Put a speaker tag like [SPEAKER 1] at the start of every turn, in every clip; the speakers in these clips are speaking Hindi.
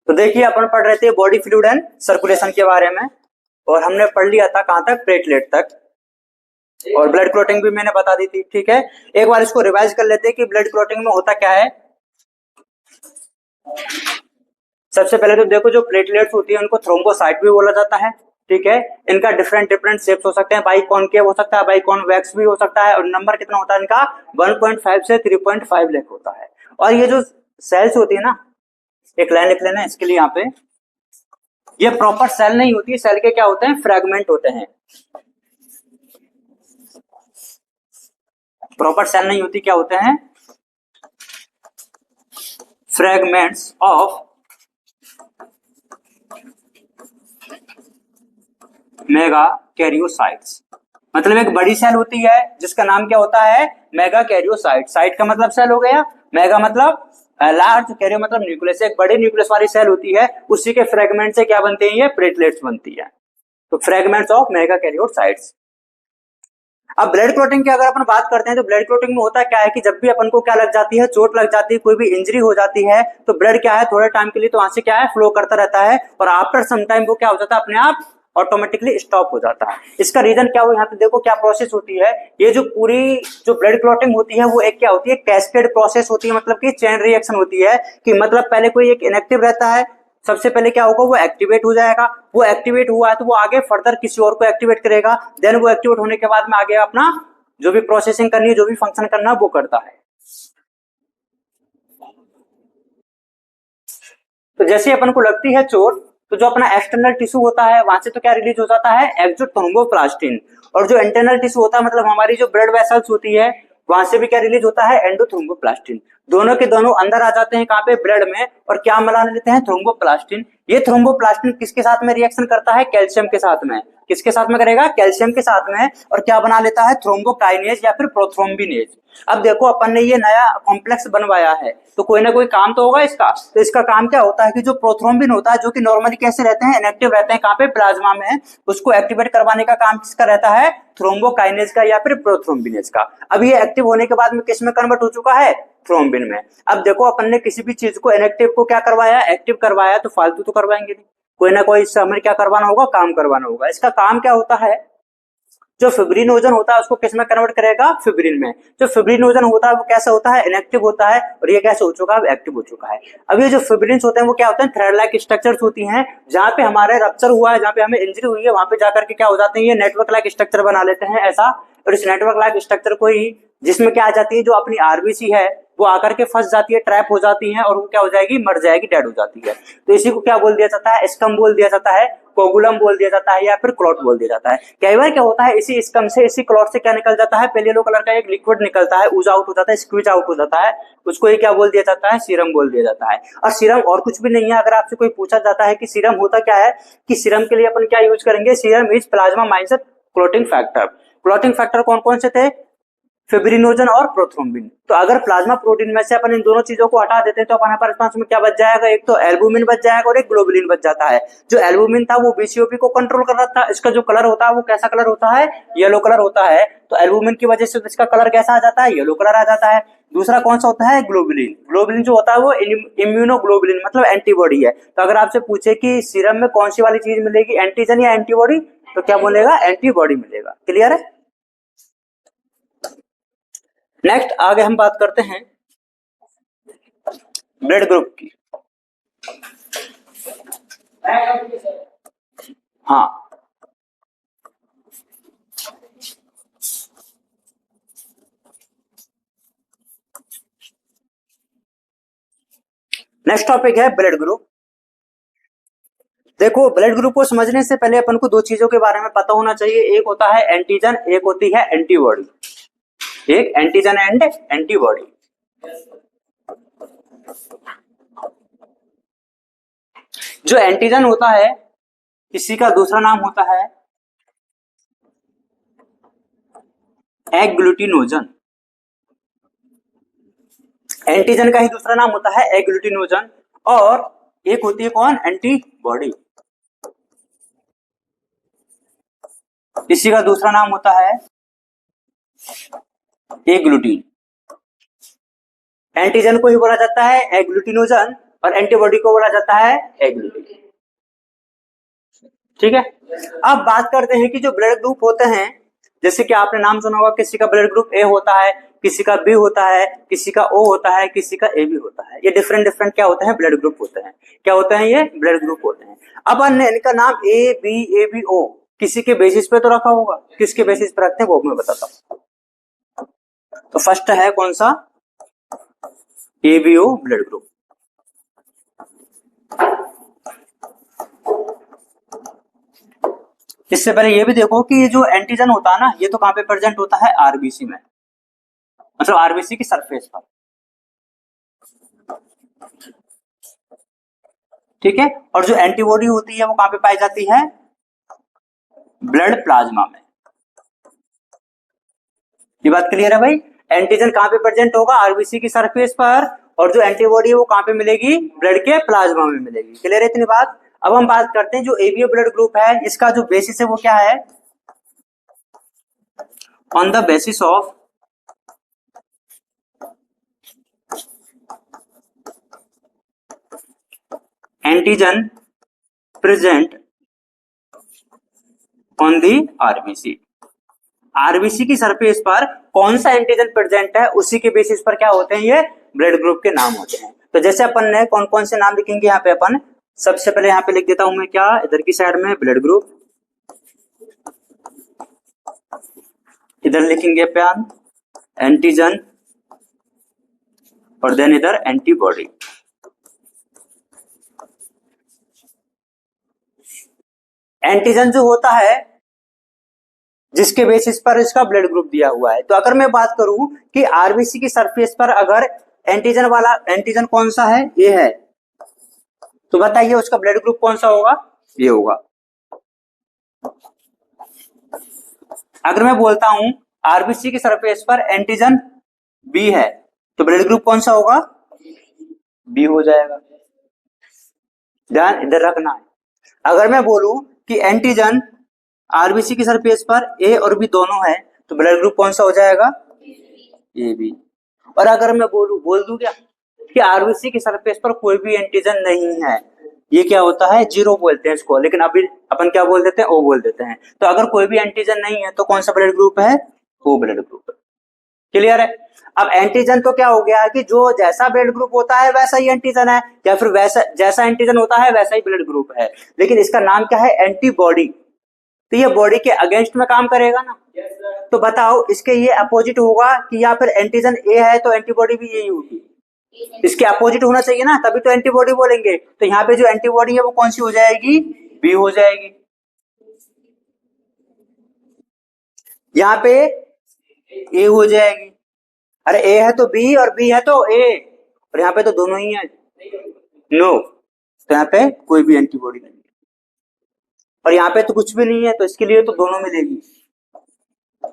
[SPEAKER 1] तो देखिए अपन पढ़ रहे थे बॉडी फ्लूइड एंड सर्कुलेशन के बारे में, और हमने पढ़ लिया था कहां तक, प्लेटलेट तक, और ब्लड क्लॉटिंग भी मैंने बता दी थी। ठीक है, एक बार इसको रिवाइज कर लेते हैं कि ब्लड क्लॉटिंग में होता क्या है। सबसे पहले तो देखो, जो प्लेटलेट्स होती है उनको थ्रोम्बोसाइट भी बोला जाता है। ठीक है, इनका डिफरेंट डिफरेंट शेप्स हो सकते हैं, बाई कॉनकेव हो सकता है, बाई कॉन्वेक्स भी हो सकता है, और नंबर कितना होता है इनका, 1.5 से 3.5 लाख होता है। और ये जो सेल्स होती है ना, एक लाइन लिख लेना इसके लिए, यहाँ पे ये प्रॉपर सेल नहीं होती है, सेल के क्या होते हैं, फ्रेगमेंट होते हैं। प्रॉपर सेल नहीं होती, क्या होते हैं, फ्रेगमेंट्स ऑफ मेगा कैरियोसाइट्स। मतलब एक बड़ी सेल होती है जिसका नाम क्या होता है, मेगा कैरियोसाइट। साइट का मतलब सेल हो गया, मेगा मतलब लार्ज, कैरियो मतलब न्यूक्लियस। एक बड़ी न्यूक्लियस वाली सेल होती है, उसी के फ्रेगमेंट से क्या बनते हैं, ये प्लेटलेट्स बनती है। तो फ्रेगमेंट्स ऑफ मेगा कैरियोसाइट्स। अब ब्लड क्लॉटिंग की अगर अपन बात करते हैं, तो ब्लड क्लॉटिंग में होता क्या है कि जब भी अपन को क्या लग जाती है, चोट लग जाती है, कोई भी इंजरी हो जाती है, तो ब्लड क्या है, थोड़े टाइम के लिए तो वहां से क्या है, फ्लो करता रहता है, और आफ्टर सम टाइम वो क्या हो जाता है, अपने आप ऑटोमेटिकली स्टॉप हो जाता है। इसका रीजन क्या हो, यहाँ पे देखो क्या प्रोसेस होती है। ये जो पूरी जो ब्लड क्लॉटिंग होती है वो एक क्या होती है, कैस्केड प्रोसेस होती है, मतलब कि चेन रिएक्शन होती है। कि मतलब पहले कोई एक इनएक्टिव रहता है, सबसे पहले क्या होगा, वो एक्टिवेट हो जाएगा, वो एक्टिवेट हुआ है तो वो आगे फर्दर किसी और को एक्टिवेट करेगा, देन वो एक्टिवेट होने के बाद में आगे अपना जो भी प्रोसेसिंग करनी है, जो भी फंक्शन करना है वो करता है। तो जैसे अपन को लगती है चोट, तो जो अपना एक्सटर्नल टिश्यू होता है वहां से तो क्या रिलीज हो जाता है, एक्सोथ्रोम्बोप्लास्टिन। और जो इंटरनल टिश्यू होता है, मतलब हमारी जो ब्लड वेसल्स होती है, वहां से भी क्या रिलीज होता है, एंडोथ्रोम्बोप्लास्टिन। दोनों के दोनों अंदर आ जाते हैं कहां पे, ब्लड में, और क्या मिला लेते हैं, थ्रोम्बोप्लास्टिन। ये थ्रोम्बोप्लास्टिन किसके साथ में रिएक्शन करता है, कैल्शियम के साथ में। किसके साथ में करेगा, कैल्शियम के साथ में, और क्या बना लेता है, थ्रोम्बोकाइनेज या फिर प्रोथ्रोम्बिनेज। अब देखो अपन ने ये नया कॉम्प्लेक्स बनवाया है, तो कोई ना कोई काम तो होगा इसका। तो इसका काम क्या होता है कि जो प्रोथ्रोम्बिन होता है, जो कि नॉर्मली कैसे रहते हैं, इनएक्टिव रहते हैं कहां पे, प्लाज्मा में, उसको एक्टिवेट करवाने का काम किसका रहता है, थ्रोम्बोकाइनेज का या फिर प्रोथ्रोम्बिनेज का। अब ये एक्टिव होने के बाद में किस में कन्वर्ट हो चुका है, थ्रोम्बिन में। अब देखो अपन ने किसी भी चीज को इनएक्टिव को क्या करवाया, एक्टिव करवाया, तो फालतू तो करवाएंगे नहीं, कोई ना कोई इससे हमें क्या करवाना होगा, काम करवाना होगा। इसका काम क्या होता है, जो फिब्रिनोजन होता है उसको किस में कन्वर्ट करेगा, फिब्रिन में। जो फिब्रिनोजन होता है वो कैसा होता है, इनएक्टिव होता है, और ये कैसे हो चुका है, एक्टिव हो चुका है। अब ये जो फिब्रिन्स होते हैं वो क्या होते हैं, थ्रेड लाइक स्ट्रक्चर्स होती हैं, जहां पे हमारे रप्चर हुआ है, जहां पे हमें इंजरी हुई है, वहां पे जाकर के क्या हो जाते हैं, ये नेटवर्क लाइक स्ट्रक्चर बना लेते हैं ऐसा। और इस नेटवर्क लाइक स्ट्रक्चर को ही, जिसमें क्या आ जाती है, जो अपनी आरबीसी है वो आकर के फंस जाती है, ट्रैप हो जाती है, और वो क्या हो जाएगी, मर जाएगी, डेड हो जाती है। तो इसी को क्या बोल दिया जाता है, स्कम बोल दिया जाता है, कोगुलम बोल दिया जाता है, या फिर क्लॉट बोल दिया जाता है। कई बार क्या होता है, इसी स्कम से, इसी क्लॉट से क्या निकल जाता है, पहले येलो कलर का एक लिक्विड निकलता है, ऊज आउट हो जाता है, स्क्वीज आउट हो जाता है, उसको ये क्या बोल दिया जाता है, सीरम बोल दिया जाता है। और सीरम और कुछ भी नहीं है। अगर आपसे कोई पूछा जाता है कि सीरम होता क्या है, कि सीरम के लिए अपन क्या यूज करेंगे, serum is plasma minus clotting factor. Clotting factor कौन कौन से थे, फिब्रिनोजन और प्रोथ्रोम्बिन। तो अगर प्लाज्मा प्रोटीन में से अपन इन दोनों चीजों को हटा देते हैं, तो हमारे पास में क्या बच जाएगा, एक तो एल्बुमिन बच जाएगा और एक ग्लोबुलिन बच जाता है। जो एल्बुमिन था वो बीसीओपी को कंट्रोल कर रहा था, इसका जो कलर होता है वो कैसा कलर होता है, येलो कलर होता है। तो एल्बुमिन की वजह से तो इसका कलर कैसा आ जाता है, येलो कलर आ जाता है। दूसरा कौन सा होता है, ग्लोबुलिन। ग्लोबुलिन जो होता है वो इम्यूनोग्लोबुलिन मतलब एंटीबॉडी है। तो अगर आपसे पूछे कि सीरम में कौन सी वाली चीज मिलेगी, एंटीजन या एंटीबॉडी, तो क्या बोलेगा, एंटीबॉडी मिलेगा। क्लियर है। नेक्स्ट आगे हम बात करते हैं ब्लड ग्रुप की। हाँ, नेक्स्ट टॉपिक है ब्लड ग्रुप। देखो ब्लड ग्रुप को समझने से पहले अपन को दो चीजों के बारे में पता होना चाहिए। एक होता है एंटीजन, एक होती है एंटीबॉडी। एक एंटीजन एंड एंटीबॉडी। जो एंटीजन होता है इसी का दूसरा नाम होता है एग्लूटिनोजन। एंटीजन का ही दूसरा नाम होता है एग्लूटिनोजन। और एक होती है कौन, एंटीबॉडी। इसी का दूसरा नाम होता है एग्लूटिन। एंटीजन को ही बोला जाता है एग्लूटिनोजन और एंटीबॉडी को बोला जाता है एग्लूटिन। ठीक है। अब बात करते हैं कि जो ब्लड ग्रुप होते हैं, जैसे कि आपने नाम सुना होगा, किसी का ब्लड ग्रुप ए होता है, किसी का बी होता है, किसी का ओ होता है, किसी का ए बी होता है। ये डिफरेंट डिफरेंट क्या होते हैं, ब्लड ग्रुप होते हैं। क्या होते हैं ये, ब्लड ग्रुप होते हैं। अब अन्य इनका नाम ए बी ओ किसी के बेसिस पे तो रखा होगा, किसके बेसिस पे रखते हैं वो मैं बताता हूँ। तो फर्स्ट है कौन सा, A B O blood group. इससे पहले ये भी देखो कि ये जो एंटीजन होता है ना, ये तो कहां पे प्रेजेंट होता है, आरबीसी में, मतलब आरबीसी की सरफेस पर। ठीक है। और जो एंटीबॉडी होती है वो कहां पे पाई जाती है, ब्लड प्लाज्मा में। ये बात क्लियर है भाई। एंटीजन कहां पे प्रेजेंट होगा, आरबीसी की सरफेस पर, और जो एंटीबॉडी है वो कहां पे मिलेगी, ब्लड के प्लाज्मा में मिलेगी। क्लियर है इतनी बात। अब हम बात करते हैं जो एबीओ ब्लड ग्रुप है, इसका जो बेसिस है वो क्या है, on the basis of antigen present on the RBC. RBC की सरफेस पर कौन सा एंटीजन प्रेजेंट है उसी के बेसिस पर क्या होते हैं, ये ब्लड ग्रुप के नाम होते हैं। तो जैसे अपन ने कौन कौन से नाम लिखेंगे यहाँ पे, अपन सबसे पहले यहाँ पे लिख देता हूं मैं, क्या इधर की साइड में ब्लड ग्रुप, इधर लिखेंगे अपन एंटीजन, और देन इधर एंटीबॉडी। एंटीजन जो होता है जिसके बेसिस पर इसका ब्लड ग्रुप दिया हुआ है। तो अगर मैं बात करूं कि आरबीसी की सरफेस पर अगर एंटीजन वाला एंटीजन कौन सा है, ये है, तो बताइए उसका ब्लड ग्रुप कौन सा होगा, ये होगा। अगर मैं बोलता हूं आरबीसी की सरफेस पर एंटीजन बी है, तो ब्लड ग्रुप कौन सा होगा, बी हो जाएगा। ध्यान इधर रखना है। अगर मैं बोलूं कि एंटीजन आरबीसी की सरफेस पर ए और बी दोनों है, तो ब्लड ग्रुप कौन सा हो जाएगा, ए बी। और अगर मैं बोल दूं क्या कि आरबीसी की सरफेस पर कोई भी एंटीजन नहीं है, ये क्या होता है, जीरो बोलते हैं इसको, लेकिन अभी अपन क्या बोल देते हैं, ओ बोल देते हैं। तो अगर कोई भी एंटीजन नहीं है तो कौन सा ब्लड ग्रुप है, ओ ब्लड ग्रुप। क्लियर है। अब एंटीजन तो क्या हो गया कि जो जैसा ब्लड ग्रुप होता है वैसा ही एंटीजन है, या फिर वैसा जैसा एंटीजन होता है वैसा ही ब्लड ग्रुप है, लेकिन इसका नाम क्या है, एंटीबॉडी। तो ये बॉडी के अगेंस्ट में काम करेगा ना। तो बताओ इसके ये अपोजिट होगा कि, या फिर एंटीजन ए है तो एंटीबॉडी भी यही होगी, इसके अपोजिट होना चाहिए ना, तभी तो एंटीबॉडी बोलेंगे। तो यहाँ पे जो एंटीबॉडी है वो कौन सी हो जाएगी, बी हो जाएगी। यहाँ पे ए हो जाएगी, अरे ए है तो बी और बी है तो ए, और यहाँ पे तो दोनों ही है, नो। तो यहाँ पे कोई भी एंटीबॉडी नहीं है, और यहाँ पे तो कुछ भी नहीं है, तो इसके लिए तो दोनों मिलेगी,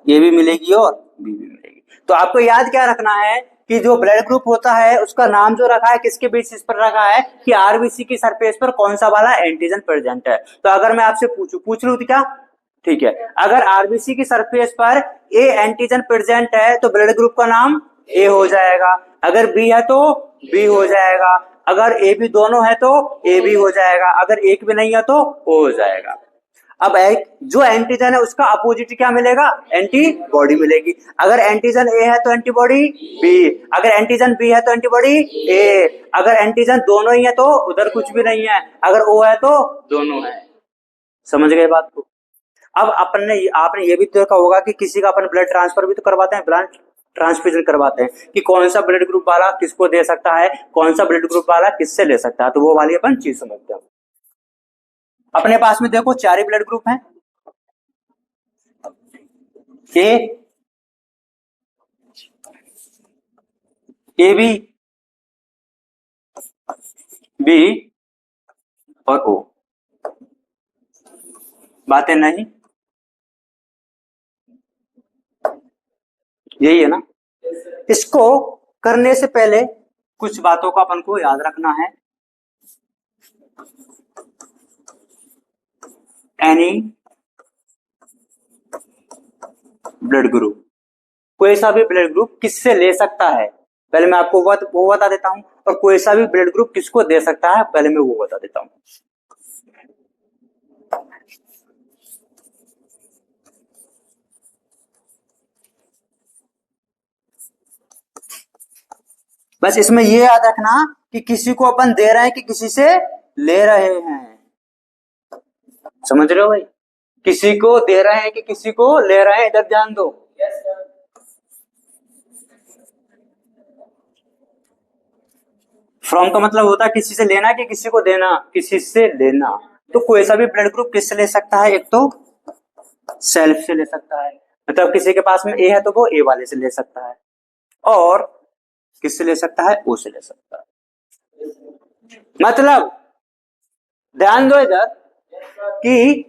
[SPEAKER 1] ये भी मिलेगी और बी भी मिलेगी। तो आपको याद क्या रखना है कि जो ब्लड ग्रुप होता है उसका नाम जो रखा है किसके बेसिस पर रखा है, कि आरबीसी की सरफेस पर कौन सा वाला एंटीजन प्रेजेंट है। तो अगर मैं आपसे पूछ लूं तो क्या, ठीक है, अगर आरबीसी की सरफेस पर ए एंटीजन प्रेजेंट है तो ब्लड ग्रुप का नाम ए हो जाएगा, अगर बी है तो बी हो जाएगा, अगर ए बी दोनों है तो ए बी हो जाएगा, अगर एक भी नहीं है तो ओ हो जाएगा। अब एक जो एंटीजन है उसका अपोजिट क्या मिलेगा, एंटीबॉडी मिलेगी। अगर एंटीजन ए है तो एंटीबॉडी बी, अगर एंटीजन बी है तो एंटीबॉडी ए, अगर एंटीजन दोनों ही है तो उधर कुछ भी नहीं है, अगर ओ है तो दोनों है। समझ गए बात को। अब आपने ये भी देखा होगा कि किसी का अपन ब्लड ट्रांसफर भी तो करवाते हैं, ब्लड ट्रांसफ्यूजन करवाते हैं, कि कौन सा ब्लड ग्रुप वाला किसको दे सकता है, कौन सा ब्लड ग्रुप वाला किससे ले सकता है। तो वो वाली अपन चीज समझते हैं। अपने पास में देखो चार ही ब्लड ग्रुप हैं, ए बी, बी और ओ। बातें नहीं, यही है ना। इसको करने से पहले कुछ बातों का अपन को याद रखना है। एनी ब्लड ग्रुप, कोई सा भी ब्लड ग्रुप किससे ले सकता है, पहले मैं आपको वो बता देता हूं, और कोई सा भी ब्लड ग्रुप किसको दे सकता है पहले मैं वो बता देता हूं। बस इसमें ये याद रखना कि किसी को अपन दे रहे हैं कि किसी से ले रहे हैं, समझ रहे हो भाई? किसी को दे रहे हैं कि किसी को ले रहे हैं, इधर ध्यान दो। फ्रॉम का मतलब होता है किसी से लेना कि किसी को देना, किसी से लेना। तो कोई सा भी ब्लड ग्रुप किससे ले सकता है? एक तो सेल्फ से ले सकता है, मतलब किसी के पास में ए है तो वो ए वाले से ले सकता है, और किससे ले सकता है? ओ से ले सकता है। मतलब ध्यान दो इधर कि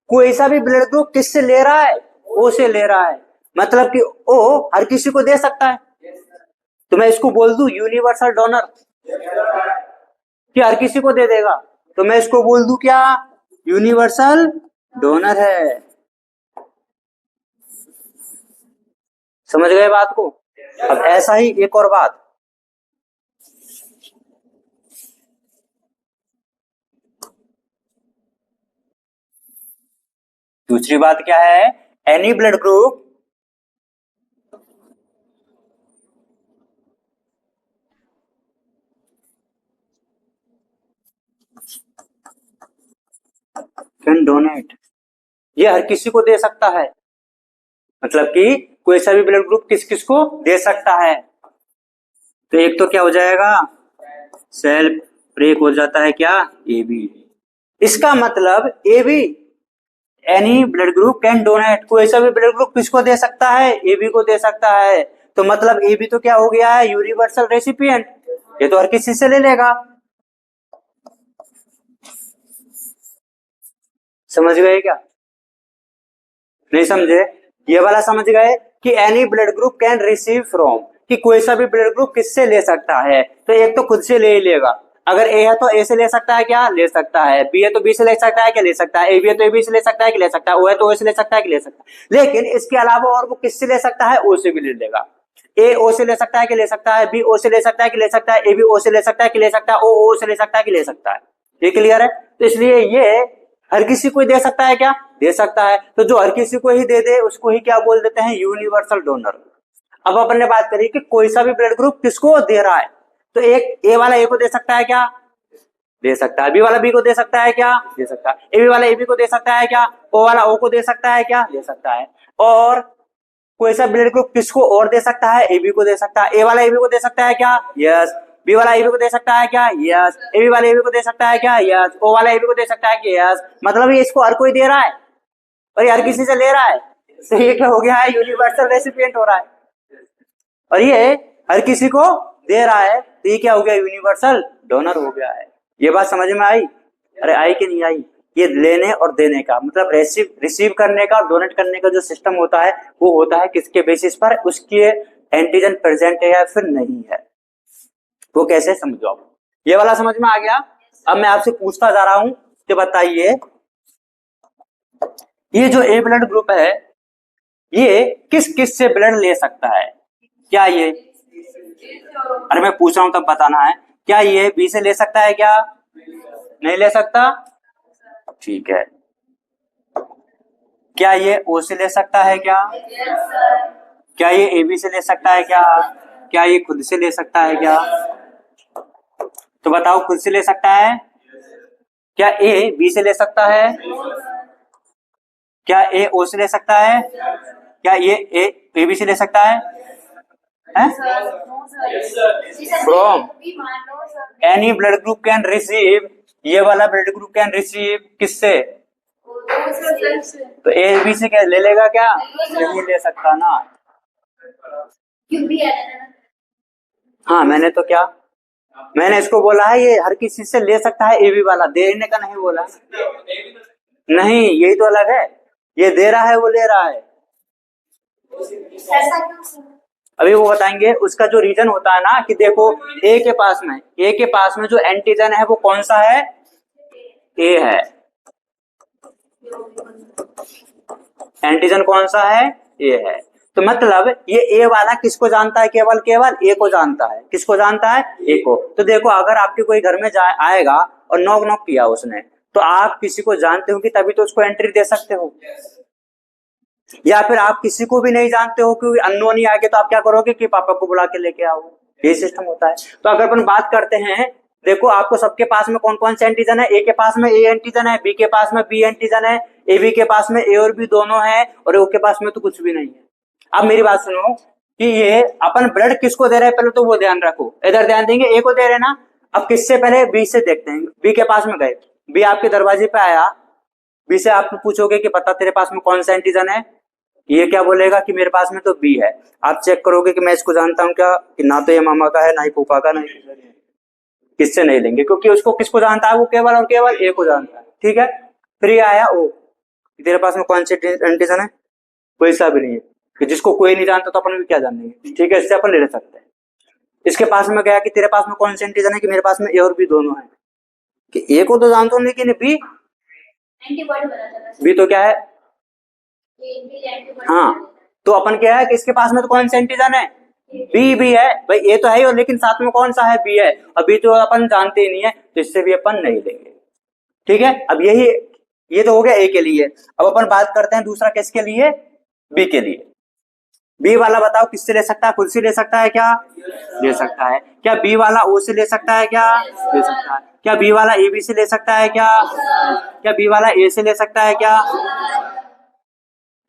[SPEAKER 1] कोई सा भी ब्लड ग्रुप किससे ले रहा है? ओ से ले रहा है, मतलब कि ओ हर किसी को दे सकता है। तो मैं इसको बोल दूं यूनिवर्सल डोनर, कि हर किसी को दे देगा, तो मैं इसको बोल दूं क्या? यूनिवर्सल डोनर है। समझ गए बात को? अब ऐसा ही एक और बात, दूसरी बात क्या है? Any blood group can donate, ये हर किसी को दे सकता है, मतलब कि कोई सा भी ब्लड ग्रुप किस किस को दे सकता है। तो एक तो क्या हो जाएगा? सेल्फ, ब्रेक हो जाता है क्या? A B. इसका मतलब A B, any blood group can donate, कोई सा भी ब्लड ग्रुप किसको दे सकता है? ए बी को दे सकता है। तो मतलब ए बी तो क्या हो गया है? यूनिवर्सल रेसिपिएंट, ये तो हर किसी से ले लेगा। समझ गए क्या? नहीं समझे? ये वाला समझ गए कि any blood group can receive from, कि कोई सा भी ब्लड ग्रुप किससे ले सकता है? तो एक तो खुद से ले ही लेगा, अगर ए है तो ए से ले सकता है क्या? ले सकता है। बी है तो बी से ले सकता है क्या? ले सकता है। ए बी है तो ए बी से ले सकता है कि ले सकता है। ओ है तो ओ से ले सकता है कि ले सकता है। लेकिन इसके अलावा और वो किससे ले सकता है? ओ से भी ले लेगा। ए ओ से ले सकता है कि ले सकता है, बी ओ से ले सकता है कि ले सकता है, ए बी ओ से ले सकता है कि ले सकता है, ओ ओ से ले सकता है कि ले सकता है। ये क्लियर है? तो इसलिए ये हर किसी को दे सकता है क्या? दे सकता है। तो जो हर किसी को ही दे दे उसको ही क्या बोल देते हैं? Universal donor. अब अपन ने बात करी कि कोई सा भी ब्लड ग्रुप किसको दे रहा है, तो एक ए वाला ए को दे सकता है क्या? दे सकता है। बी वाला बी को दे सकता है क्या? दे सकता है। ए बी वाला ए बी को दे सकता है क्या? ओ वाला ओ को दे सकता है क्या? दे सकता है। और कोई सा ब्लड ग्रुप किसको और दे सकता है? ए बी को दे सकता है। ए वाला ए बी को दे सकता है क्या? यस। बी वाला ए बी को दे सकता है क्या? यस। ए बी वाला ए बी को दे सकता है क्या? यस। ओ वाला ए बी को दे सकता है क्या? यस। मतलब ये इसको हर कोई दे रहा है और ये हर किसी से ले रहा है, तो ये क्या हो गया है? यूनिवर्सल रेसिपिएंट हो रहा है। और ये हर किसी को दे रहा है, तो ये क्या हो गया? यूनिवर्सल डोनर हो गया है। ये बात समझ में आई? अरे आई कि नहीं आई? ये लेने और देने का मतलब रिसीव करने का और डोनेट करने का जो सिस्टम होता है वो होता है किसके बेसिस पर? उसके एंटीजन प्रेजेंट है या फिर नहीं है, वो कैसे समझो आप? ये वाला समझ में आ गया? अब मैं आपसे पूछता जा रहा हूं कि बताइए, ये जो ए ब्लड ग्रुप है ये किस किस से ब्लड ले सकता है? क्या ये, अरे मैं पूछ रहा हूं तब बताना है, क्या ये बी से ले सकता है क्या? नहीं ले सकता? ठीक है। क्या ये ओ से ले सकता है क्या? क्या ये ए बी से ले सकता है क्या? क्या ये खुद से ले सकता है क्या? तो बताओ, खुद से ले सकता है? क्या ए बी से ले सकता है? क्या ए ओ से ले सकता है? क्या ये ए बी से ले सकता है? From any blood group can receive, ये वाला ब्लड ग्रुप कैन रिसीव किससे? तो ए बी से क्या ले लेगा क्या? नहीं ले सकता ना। हाँ मैंने तो क्या, मैंने इसको बोला है ये हर किसी से ले सकता है, ए बी वाला देने का नहीं बोला। नहीं यही तो अलग है, ये दे रहा है वो ले रहा है। अभी वो बताएंगे उसका जो रीजन होता है ना, कि देखो ए के पास में जो एंटीजन है वो कौन सा है? ए है। एंटीजन कौन सा है? ए है। तो मतलब ये ए वाला किसको जानता है, केवल केवल ए को जानता है। किसको जानता है, ए को। तो देखो अगर आपके कोई घर में आएगा और नॉक नॉक किया उसने, तो आप किसी को जानते हो कि तभी तो उसको एंट्री दे सकते हो। या फिर आप किसी को भी नहीं जानते हो कि अननोन ही आ गया, तो आप क्या करोगे कि पापा को बुला के लेके आओ, ये सिस्टम होता है। तो अगर अपन बात करते हैं, देखो आपको सबके पास में कौन कौन से एंटीजन है, ए के पास में ए एंटीजन है, बी के पास में बी एंटीजन है, ए बी के पास में ए और बी दोनों है, और ओ के पास में तो कुछ भी नहीं है। अब मेरी बात सुनो कि ये अपन ब्लड किसको दे रहे हैं, पहले तो वो ध्यान रखो। इधर ध्यान देंगे, ए को दे रहे ना। अब किससे पहले, बी से देखते हैं। बी के पास में गए, बी आपके दरवाजे पे आया, बी से आप पूछोगे कि पता तेरे पास में कौन सा एंटीजन है, ये क्या बोलेगा कि मेरे पास में तो बी है। आप चेक करोगे कि मैं इसको जानता हूं क्या, कि ना तो ये मामा का है ना ही फूफा का, नहीं किससे नहीं लेंगे, क्योंकि उसको किसको जानता है, वो केवल और केवल ए को जानता है। ठीक है, फिर ये आया ओ, तेरे पास में कौन से एंटीजन है, कोई सा भी नहीं है, कि जिसको कोई नहीं जानता तो अपन भी क्या जानेंगे। ठीक है, इससे अपन ले सकते हैं। इसके पास में गया कि तेरे पास में कौन से एंटीजन है, कि मेरे पास में ए और बी दोनों है, कि ए को तो जानता हूं लेकिन बी, बी तो क्या है, हाँ। तो अपन क्या है कि इसके पास में तो कौन सा एंटीजन है, बी भी है भाई, ए तो है ही, और लेकिन साथ में कौन सा है, बी है। अभी तो अपन जानते ही नहीं है, तो इससे भी अपन नहीं लेंगे। ठीक है, अब यही, ये तो हो गया ए के लिए। अब अपन बात करते हैं दूसरा किसके लिए, बी के लिए। बी वाला बताओ किससे ले सकता है, खुद से ले सकता है क्या, ले सकता है। क्या बी वाला ओ से ले सकता है क्या, ले सकता है। क्या बी वाला ए बी से ले सकता है क्या, क्या बी वाला ए से ले सकता है क्या।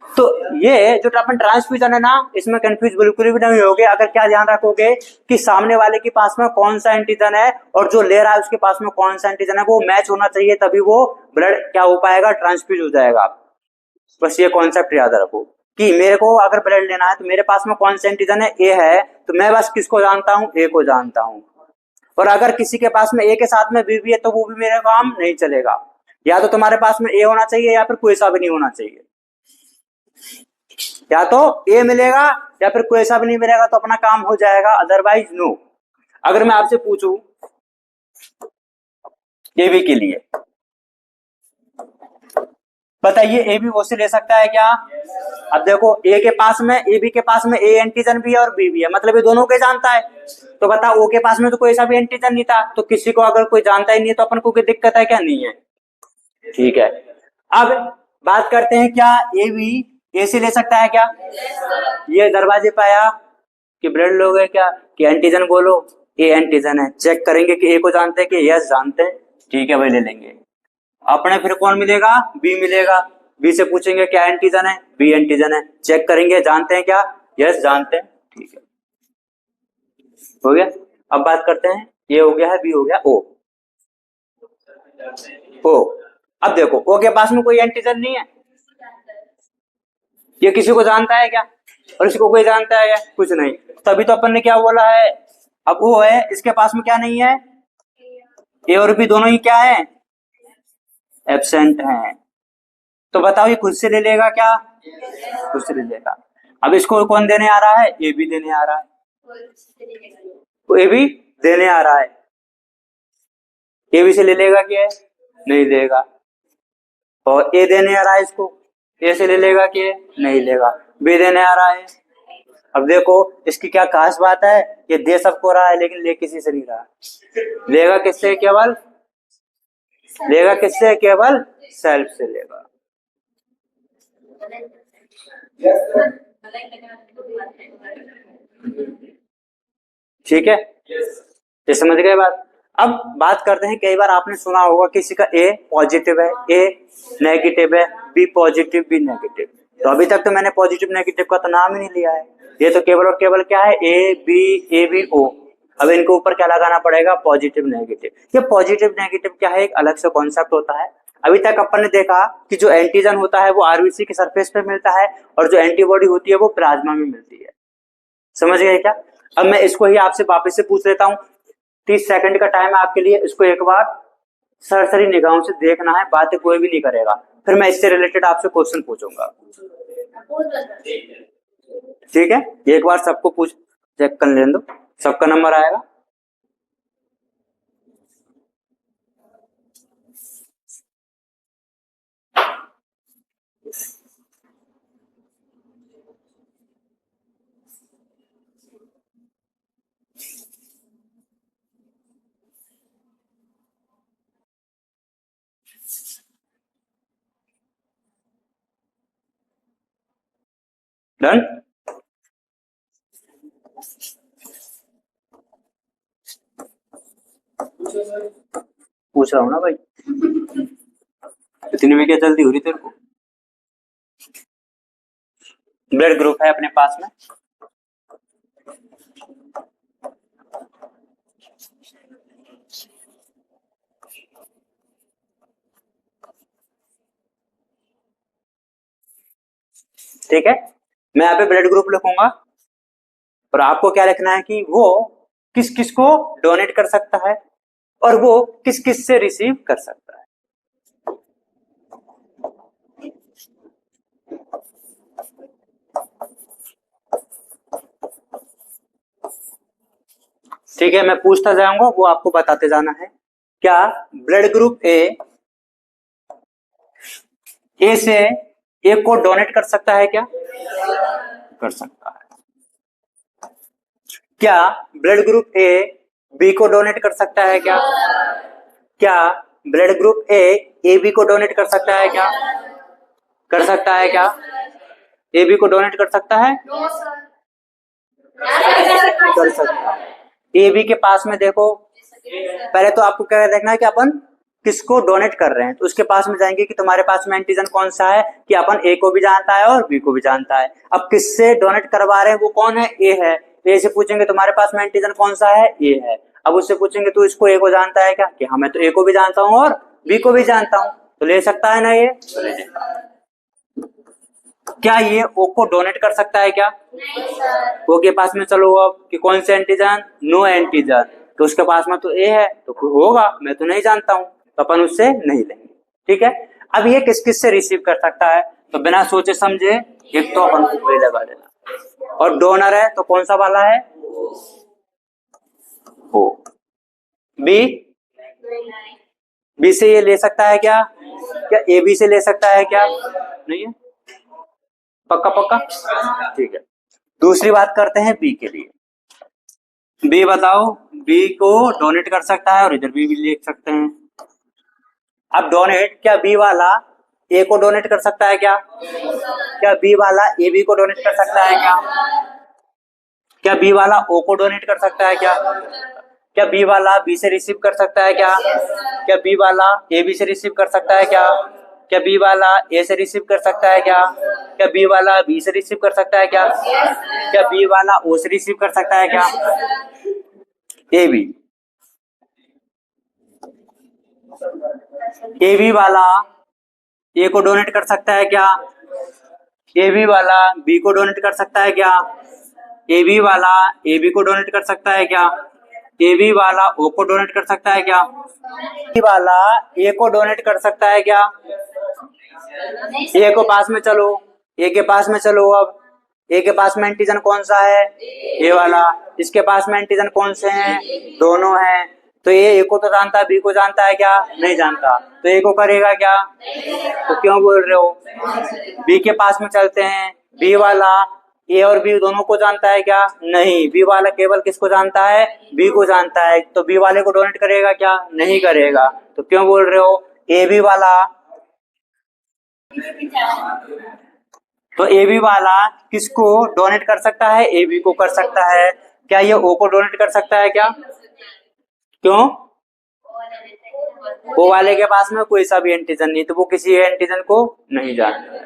[SPEAKER 1] तो ये जो अपन ट्रांसफ्यूजन है ना, इसमें कंफ्यूज बिल्कुल भी नहीं होगे अगर क्या ध्यान रखोगे कि सामने वाले के पास में कौन सा एंटीजन है और जो ले रहा है उसके पास में कौन सा एंटीजन है, वो मैच होना चाहिए, तभी वो ब्लड क्या हो पाएगा, ट्रांसफ्यूज हो जाएगा। बस ये कॉन्सेप्ट याद रखो कि मेरे को अगर ब्लड लेना है तो मेरे पास में कौन सा एंटीजन है, ए है, तो मैं बस किसको जानता हूं, ए को जानता हूं। और अगर किसी के पास में ए के साथ में बी भी है तो वो भी मेरे काम नहीं चलेगा। या तो तुम्हारे पास में ए होना चाहिए या फिर कोई सा भी नहीं होना चाहिए। या तो ए मिलेगा या फिर कोई सा भी नहीं मिलेगा तो अपना काम हो जाएगा, अदरवाइज नो। अगर मैं आपसे पूछूं ए बी के लिए, बताइए ए बी ओ से ले सकता है क्या। अब देखो ए के पास में, ए बी के पास में ए एंटीजन भी है और बी भी है, मतलब ये दोनों के जानता है। तो बता ओ के पास में तो कोई सा भी एंटीजन नहीं था, तो किसी को अगर कोई जानता ही नहीं है तो अपन को कोई दिक्कत है क्या, नहीं है। ठीक है, अब बात करते हैं क्या ए बी ए से ले सकता है क्या। ये दरवाजे पे आया कि ब्लड लोगे क्या, कि एंटीजन बोलो, ए एंटीजन है। चेक करेंगे कि ए को जानते हैं कि यस जानते हैं, ठीक है भाई ले लेंगे। अपने फिर कौन मिलेगा, बी मिलेगा। बी से पूछेंगे क्या एंटीजन है, बी एंटीजन है। चेक करेंगे जानते हैं क्या, यस जानते हैं, ठीक है हो गया। अब बात करते हैं, ये हो गया है, बी हो गया, ओ। ओ, अब देखो ओ के पास में कोई एंटीजन नहीं है, ये किसी को जानता है क्या, और इसको कोई जानता है क्या, कुछ नहीं। तभी तो अपन ने क्या बोला है, अब वो है, इसके पास में क्या नहीं है, ए और बी दोनों ही क्या है, एब्सेंट हैं। तो बताओ ये खुद से ले लेगा क्या, खुद से ले लेगा। अब इसको कौन देने आ रहा है, ए बी देने आ रहा है, तो ए बी देने आ रहा है, ए बी से ले लेगा क्या, नहीं लेगा। और ए देने आ रहा है इसको, ए से ले लेगा क्या, नहीं लेगा। बी देने आ रहा है, अब देखो इसकी क्या खास बात है, ये दे सबको रहा है लेकिन ले किसी से नहीं रहा। लेगा किससे, केवल लेगा किससे, केवल सेल्फ से लेगा। ठीक है, ये समझ गए बात। अब बात करते हैं, कई बार आपने सुना होगा किसी का ए पॉजिटिव है, ए नेगेटिव है, बी पॉजिटिव बी नेगेटिव। तो अभी तक तो मैंने पॉजिटिव नेगेटिव का तो नाम ही नहीं लिया है, ये तो केवल और केवल क्या है, ए बी ओ। अब इनके ऊपर क्या लगाना पड़ेगा, पॉजिटिव नेगेटिव। ये पॉजिटिव नेगेटिव क्या है, एक अलग से कॉन्सेप्ट होता है। अभी तक अपन ने देखा कि जो एंटीजन होता है वो आरबीसी के सरफेस पे मिलता है, और जो एंटीबॉडी होती है वो प्लाज्मा में मिलती है। समझ गए क्या। अब मैं इसको ही आपसे वापस से पूछ लेता हूँ, 30 सेकंड का टाइम है आपके लिए, इसको एक बार सरसरी निगाहों से देखना है, बातें कोई भी नहीं करेगा, फिर मैं इससे रिलेटेड आपसे क्वेश्चन पूछूंगा। ठीक है, एक बार सबको पूछ चेक कर लेने दो, सबका नंबर आएगा। डन। पूछ रहा हूं ना भाई, इतनी में क्या जल्दी हो रही तेरे को? ब्लड ग्रुप है अपने पास में, ठीक है। मैं यहाँ पे ब्लड ग्रुप लिखूंगा और आपको क्या लिखना है कि वो किस किस को डोनेट कर सकता है और वो किस किस से रिसीव कर सकता है। ठीक है, मैं पूछता जाऊंगा, वो आपको बताते जाना है। क्या ब्लड ग्रुप ए से ए को डोनेट कर सकता है? क्या कर सकता है। क्या ब्लड ग्रुप ए बी को डोनेट कर सकता है? क्या क्या ब्लड ग्रुप ए बी को डोनेट कर सकता है? क्या कर सकता है? क्या ए बी को डोनेट कर सकता है? कर सकता है। ए बी के पास में देखो, पहले तो आपको क्या देखना है कि अपन किसको डोनेट कर रहे हैं, तो उसके पास में जाएंगे कि तुम्हारे पास में एंटीजन कौन सा है, कि अपन ए को भी जानता है और बी को भी जानता है। अब किससे डोनेट करवा रहे हैं, वो कौन है? ए है। ए से पूछेंगे तुम्हारे पास में एंटीजन कौन सा है? ए है। अब उससे पूछेंगे तू इसको ए को जानता है क्या, कि हाँ मैं तो ए को भी जानता हूँ और बी को भी जानता हूँ, तो ले सकता है ना ये। क्या ये ओ को डोनेट कर सकता है? क्या नहीं सर। ओ के पास में चलो अब कि कौन से एंटीजन? नो एंटीजन, तो उसके पास में तो ए है, तो होगा, मैं तो नहीं जानता हूं, तो अपन उससे नहीं लेंगे। ठीक है। अब ये किस किस से रिसीव कर सकता है, तो बिना सोचे समझे एक तो अपन को वही लगा देना, और डोनर है तो कौन सा वाला है? ओ। बी, बी से ये ले सकता है क्या? क्या ए बी से ले सकता है? क्या नहीं है। पक्का पक्का, ठीक है। दूसरी बात करते हैं बी के लिए। बी बताओ, बी को डोनेट कर सकता है और इधर भी लिख सकते हैं। अब डोनेट, क्या बी वाला ए को डोनेट कर सकता है? क्या क्या बी वाला ए बी को डोनेट कर सकता है? क्या क्या बी वाला ओ को डोनेट कर सकता है? क्या क्या बी वाला बी से रिसीव कर सकता है? क्या क्या बी वाला ए बी से रिसीव कर सकता है? क्या क्या बी वाला ए से रिसीव कर सकता है? क्या क्या बी वाला बी से रिसीव कर सकता है? क्या क्या बी वाला ओ से रिसीव कर सकता है? क्या ए बी, ए बी वाला ए को डोनेट कर सकता है? क्या ए बी वाला बी को डोनेट कर सकता है? क्या ए बी वाला ए बी को डोनेट कर सकता है? क्या ए बी वाला ओ को डोनेट कर सकता है? क्या बी वाला ए को डोनेट कर सकता है? क्या ए को पास में चलो, ए के पास में चलो। अब ए के पास में एंटीजन कौन सा है? ए वाला। इसके पास में एंटीजन कौन से हैं? दोनों हैं। तो ये ए को तो जानता है, बी को जानता है? क्या नहीं जानता, तो ए को करेगा क्या? तो क्यों बोल रहे हो? बी के पास में चलते हैं। बी वाला ए और बी दोनों को जानता है? क्या नहीं, बी वाला केवल किसको जानता है? बी को जानता है, तो बी वाले को डोनेट करेगा? क्या नहीं करेगा, तो क्यों बोल रहे हो? ए बी वाला, तो ए बी वाला किसको डोनेट कर सकता है? ए बी को कर सकता है। क्या ये ओ को डोनेट कर सकता है? क्या क्यों? ओ वाले के पास में कोई सा भी एंटीजन नहीं, तो वो किसी एंटीजन को नहीं जानता,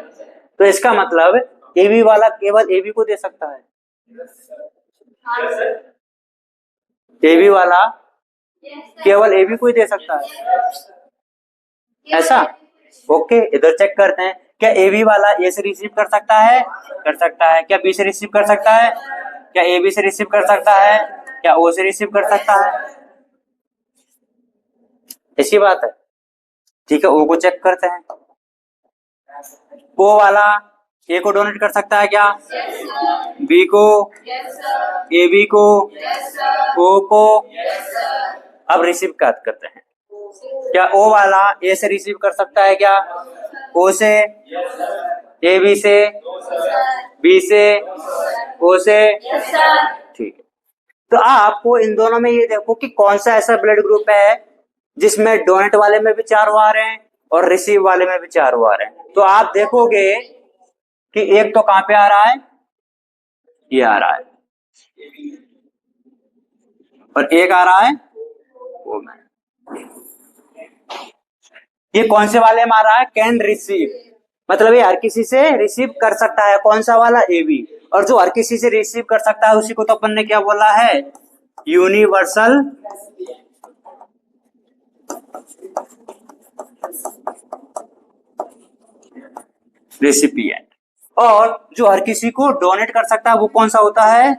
[SPEAKER 1] तो इसका मतलब ए बी वाला केवल ए बी को दे सकता है। ए बी वाला केवल ए बी को ही दे सकता है, ऐसा। ओके, इधर चेक करते हैं। क्या ए बी वाला ए से रिसीव कर सकता है? कर सकता है। क्या बी से रिसीव कर सकता है? क्या ए बी से रिसीव कर सकता है? क्या ओ से रिसीव कर सकता है? ऐसी बात है। ठीक है, ओ को चेक करते हैं। ओ वाला ए को डोनेट कर सकता है? क्या बी को, ए बी को, ओ को। अब रिसीव करते हैं। क्या ओ वाला ए से रिसीव कर सकता है? क्या ओ से, ए बी से, बी से, ओ से, ठीक है। तो आपको इन दोनों में ये देखो कि कौन सा ऐसा ब्लड ग्रुप है जिसमें डोनेट वाले में भी 4 वार हैं और रिसीव वाले में भी 4 वार हैं। तो आप देखोगे कि एक तो कहां पे आ रहा है? ये आ रहा है, और एक आ रहा है ओ में। ये कौन से वाले में आ रहा है? कैन रिसीव, मतलब ये हर किसी से रिसीव कर सकता है। कौन सा वाला? A B. और जो हर किसी से रिसीव कर सकता है उसी को तो अपन ने क्या बोला है? Universal recipient. और जो हर किसी को डोनेट कर सकता है वो कौन सा होता है?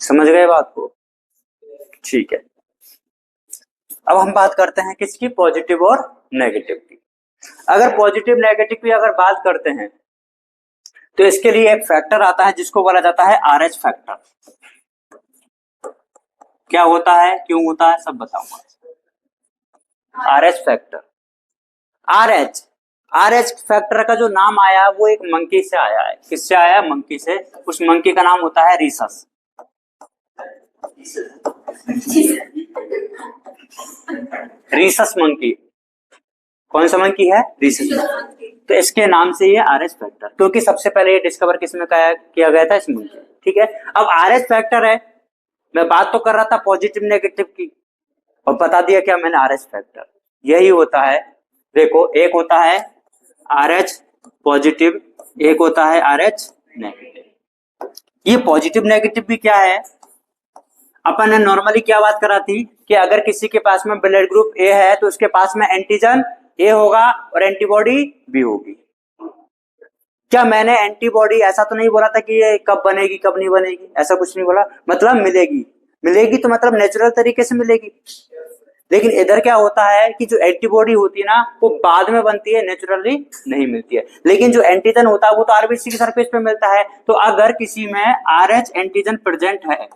[SPEAKER 1] समझ गए बात को? ठीक है, अब हम बात करते हैं किसकी? पॉजिटिव और नेगेटिव की। अगर पॉजिटिव नेगेटिव की अगर बात करते हैं तो इसके लिए एक फैक्टर आता है जिसको बोला जाता है आरएच फैक्टर। क्या होता है, क्यों होता है, सब बताऊंगा। RH factor, RH RH factor का जो नाम आया वो एक मंकी से आया है। किससे आया? मंकी से। उस मंकी का नाम होता है रीसस। Rhesus monkey. कौन सा मंकी है? Rhesus monkey. तो इसके नाम से ये आरएच फैक्टर, क्योंकि सबसे पहले ये डिस्कवर किसमें किया गया था? इस मंकी। ठीक है, अब आरएच फैक्टर है, मैं बात तो कर रहा था पॉजिटिव नेगेटिव की, और बता दिया क्या मैंने? आरएच फैक्टर यही होता है। देखो, एक होता है आरएच पॉजिटिव, एक होता है आरएच नेगेटिव। ये पॉजिटिव नेगेटिव भी क्या है? अपन ने नॉर्मली क्या बात करा थी कि अगर किसी के पास में ब्लड ग्रुप ए है तो उसके पास में एंटीजन ए होगा और एंटीबॉडी बी होगी। क्या मैंने एंटीबॉडी ऐसा तो नहीं बोला था कि ये कब बनेगी कब नहीं बनेगी? ऐसा कुछ नहीं बोला। मतलब मिलेगी, मिलेगी तो मतलब नेचुरल तरीके से मिलेगी। लेकिन इधर क्या होता है कि जो एंटीबॉडी होती है ना वो बाद में बनती है, नेचुरली नहीं मिलती है। लेकिन जो एंटीजन होता है वो तो आरबीसी की सरफेस पे मिलता है। तो अगर किसी में आरएच एंटीजन प्रेजेंट है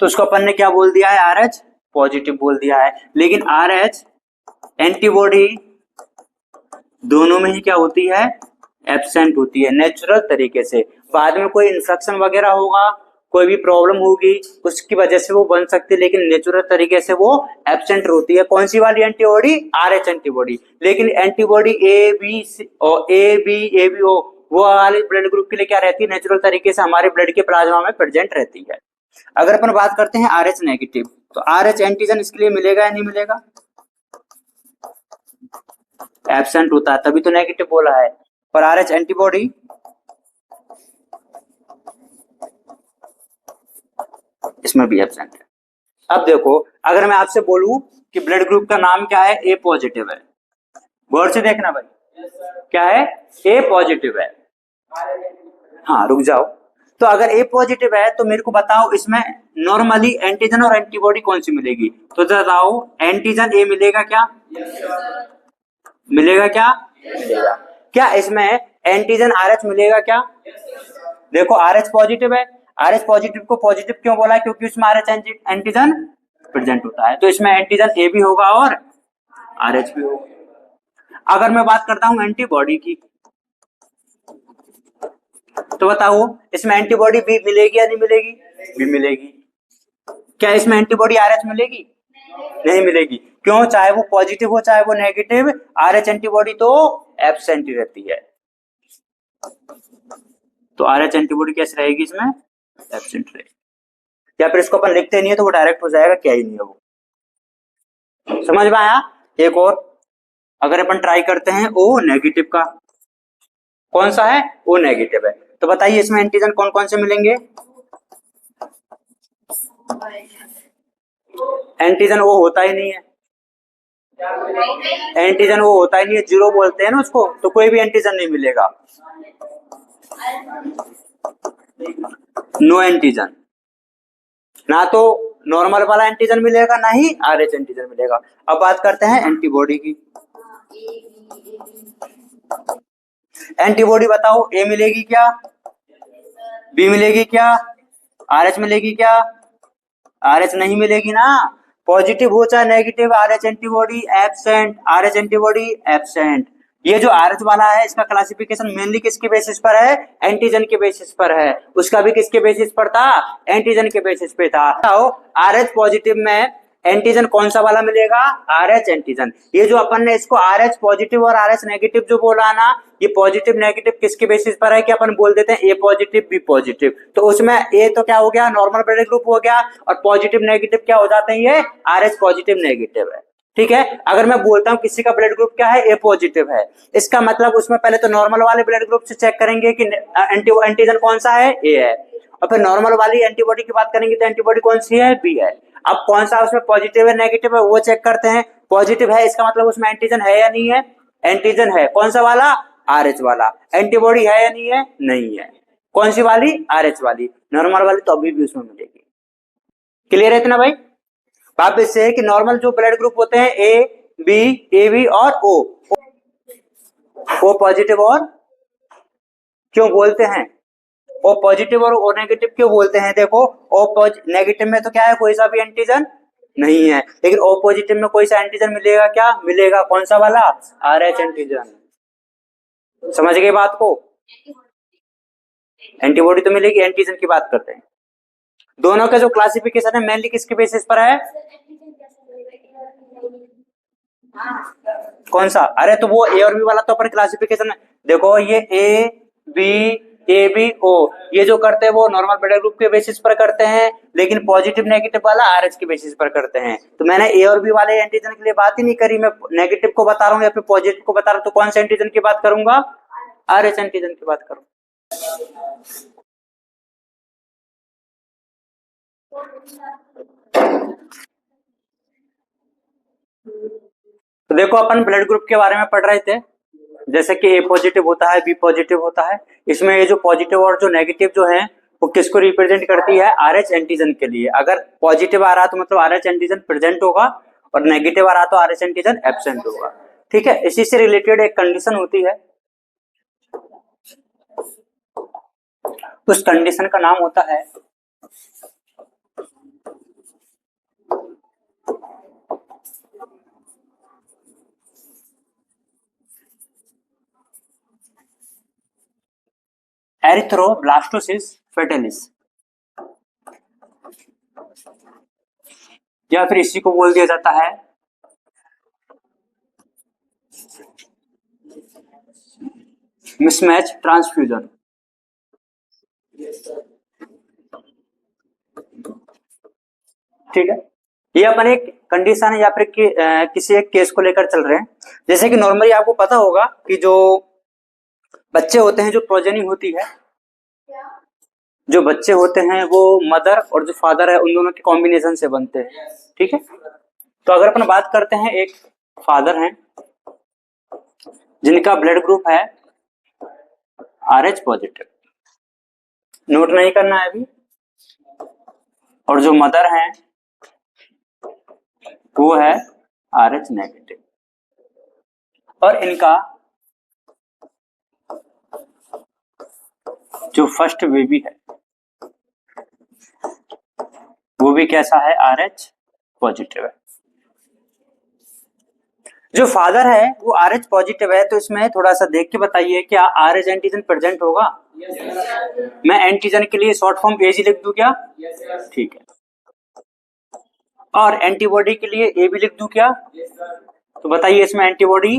[SPEAKER 1] तो उसको अपन ने क्या बोल दिया है? आरएच पॉजिटिव बोल दिया है। लेकिन आरएच एंटीबॉडी दोनों में ही क्या होती है? एब्सेंट होती है नेचुरल तरीके से। बाद में कोई इन्फेक्शन वगैरह होगा, कोई भी प्रॉब्लम होगी, उसकी वजह से वो बन सकती है, लेकिन नेचुरल तरीके से वो एब्सेंट होती है। कौन सी वाली एंटीबॉडी? RH antibody. लेकिन एंटीबॉडी ए बी और ए बी ओ वो वाले ब्लड ग्रुप के लिए क्या रहती है? नेचुरल तरीके से हमारे ब्लड के प्लाज्मा में प्रेजेंट रहती है। अगर अपन बात करते हैं आरएच नेगेटिव, तो आरएच एंटीजन इसके लिए मिलेगा या नहीं मिलेगा? एब्सेंट होता है, तभी तो नेगेटिव बोला है। पर आरएच एंटीबॉडी इसमें भी एब्सेंट है। अब देखो, अगर मैं आपसे बोलूं कि ब्लड ग्रुप का नाम क्या है? ए पॉजिटिव है, गौर से देखना भाई, क्या है? ए पॉजिटिव है। हाँ रुक जाओ। तो अगर ए पॉजिटिव है तो मेरे को बताओ इसमें नॉर्मली एंटीजन और एंटीबॉडी कौन सी मिलेगी? तो बताओ, एंटीजन ए मिलेगा क्या? मिलेगा क्या? मिलेगा। क्या इसमें एंटीजन आरएच मिलेगा क्या? देखो, आरएच पॉजिटिव है। आरएच पॉजिटिव को पॉजिटिव क्यों बोला है? क्योंकि उसमें आरएच एंटीजन प्रेजेंट होता है। तो इसमें एंटीजन ए भी होगा और आरएच भी होगा। अगर मैं बात करता हूं एंटीबॉडी की, तो बताओ इसमें एंटीबॉडी बी मिलेगी या नहीं मिलेगी? बी मिलेगी। क्या इसमें एंटीबॉडी आरएच मिलेगी? नहीं मिलेगी। क्यों? चाहे वो पॉजिटिव हो चाहे वो नेगेटिव, आरएच एंटीबॉडी तो एब्सेंट ही रहती है। तो आरएच एंटीबॉडी कैसे रहेगी? इसमें एब्सेंट रहेगी। या फिर इसको अपन लिखते नहीं है तो वो डायरेक्ट हो जाएगा, क्या ही नहीं है वो। समझ में आया? एक और अगर अपन ट्राई करते हैं ओ नेगेटिव का, कौन सा है? ओ नेगेटिव है। तो बताइए इसमें एंटीजन कौन कौन से मिलेंगे? एंटीजन वो होता ही नहीं है, एंटीजन वो होता ही नहीं है, जीरो बोलते हैं ना उसको। तो कोई भी एंटीजन नहीं मिलेगा, नो एंटीजन। ना तो नॉर्मल वाला एंटीजन मिलेगा ना ही आरएच एंटीजन मिलेगा। अब बात करते हैं एंटीबॉडी की। एंटीबॉडी बताओ, ए मिलेगी क्या? बी मिलेगी क्या? आरएच मिलेगी क्या? आरएच नहीं मिलेगी ना। पॉजिटिव हो चाहे negative, RH antibody absent, RH antibody absent. ये जो RH वाला है इसका क्लासिफिकेशन मेनली किसके बेसिस पर है? एंटीजन के बेसिस पर है। उसका भी किसके बेसिस पर था? एंटीजन के बेसिस पे था। RH पॉजिटिव में एंटीजन कौन सा वाला मिलेगा? RH antigen. ये जो अपन ने इसको RH पॉजिटिव और RH नेगेटिव जो बोला ना, ये पॉजिटिव नेगेटिव किसके बेसिस पर है कि अपन बोल देते हैं A पॉजिटिव B पॉजिटिव। तो उसमें A तो क्या हो गया? नॉर्मल ब्लड ग्रुप हो गया, और पॉजिटिव नेगेटिव क्या हो जाते हैं? ये RH पॉजिटिव नेगेटिव है। ठीक है। अगर मैं बोलता हूं किसी का ब्लड ग्रुप क्या है? A पॉजिटिव है, इसका मतलब उसमें पहले तो नॉर्मल वाले ब्लड ग्रुप से चेक करेंगे कि एंटीजन कौन सा है? A है, और फिर नॉर्मल वाली एंटीबॉडी की बात करेंगे तो एंटीबॉडी कौन सी है? B है। अब कौन सा उसमें पॉजिटिव है नेगेटिव है वो चेक करते हैं। पॉजिटिव है इसका मतलब उसमें एंटीजन है या नहीं है? एंटीजन है। कौन सा वाला? RH वाला। एंटीबॉडी है या नहीं है? नहीं है। कौन सी वाली? RH वाली। नॉर्मल वाली तो अभी भी उसमें मिलेगी। क्लियर है इतना भाई? वापस से कि नॉर्मल जो ब्लड ग्रुप होते हैं A B AB और O पॉजिटिव और क्यों बोलते हैं? O पॉजिटिव और O नेगेटिव क्यों बोलते हैं? देखो O नेगेटिव में तो क्या है? कोई सा भी एंटीजन नहीं है, लेकिन O पॉजिटिव में कोई सा एंटीजन मिलेगा क्या? मिलेगा। कौन सा वाला? RH antigen. समझ गए बात को? एंटीबॉडी तो मिलेगी, एंटीजन की बात करते हैं। दोनों का जो क्लासिफिकेशन है मेनली किसके बेसिस पर है? कौन सा? अरे तो वो A और B वाला तो अपन क्लासिफिकेशन है। देखो ये A B A B O ये जो करते हैं वो नॉर्मल ब्लड ग्रुप के बेसिस पर करते हैं, लेकिन पॉजिटिव नेगेटिव वाला RH के बेसिस पर करते हैं। तो मैंने A और B वाले एंटीजन के लिए बात ही नहीं करी, मैं नेगेटिव को बता रहा हूँ या फिर पॉजिटिव को बता रहा हूँ। तो कौन से एंटीजन की बात करूंगा? RH एंटीजन की बात करूंगा। तो देखो अपन ब्लड ग्रुप के बारे में पढ़ रहे थे, जैसे कि A पॉजिटिव होता है, B पॉजिटिव होता है। इसमें ये जो पॉजिटिव और जो नेगेटिव जो है वो किसको रिप्रेजेंट करती है? RH एंटीजन के लिए। अगर पॉजिटिव आ रहा तो मतलब RH एंटीजन प्रेजेंट होगा, और नेगेटिव आ रहा तो RH एंटीजन एब्सेंट होगा। ठीक है। इसी से रिलेटेड एक कंडीशन होती है, उस कंडीशन का नाम होता है एरिथ्रोब्लास्टोसिस फेटालिस, या फिर इसी को बोल दिया जाता है मिसमैच ट्रांसफ्यूजन। ठीक है। ये अपन एक कंडीशन है या फिर किसी एक केस को लेकर चल रहे हैं। जैसे कि नॉर्मली आपको पता होगा कि जो बच्चे होते हैं, जो प्रोजेनी होती है, जो बच्चे होते हैं वो मदर और जो फादर है उन दोनों के कॉम्बिनेशन से बनते हैं। ठीक है। तो अगर अपन बात करते हैं, एक फादर हैं जिनका ब्लड ग्रुप है RH पॉजिटिव, नोट नहीं करना है अभी, और जो मदर है वो है RH नेगेटिव, और इनका जो फर्स्ट बेबी है वो भी कैसा है? RH पॉजिटिव है। जो फादर है वो RH पॉजिटिव है, तो इसमें थोड़ा सा देख के बताइए, क्या RH एंटीजन प्रेजेंट होगा? मैं एंटीजन के लिए शॉर्ट फॉर्म AG लिख दूं क्या? ठीक है। और एंटीबॉडी के लिए A भी लिख दूं क्या? तो बताइए इसमें एंटीबॉडी।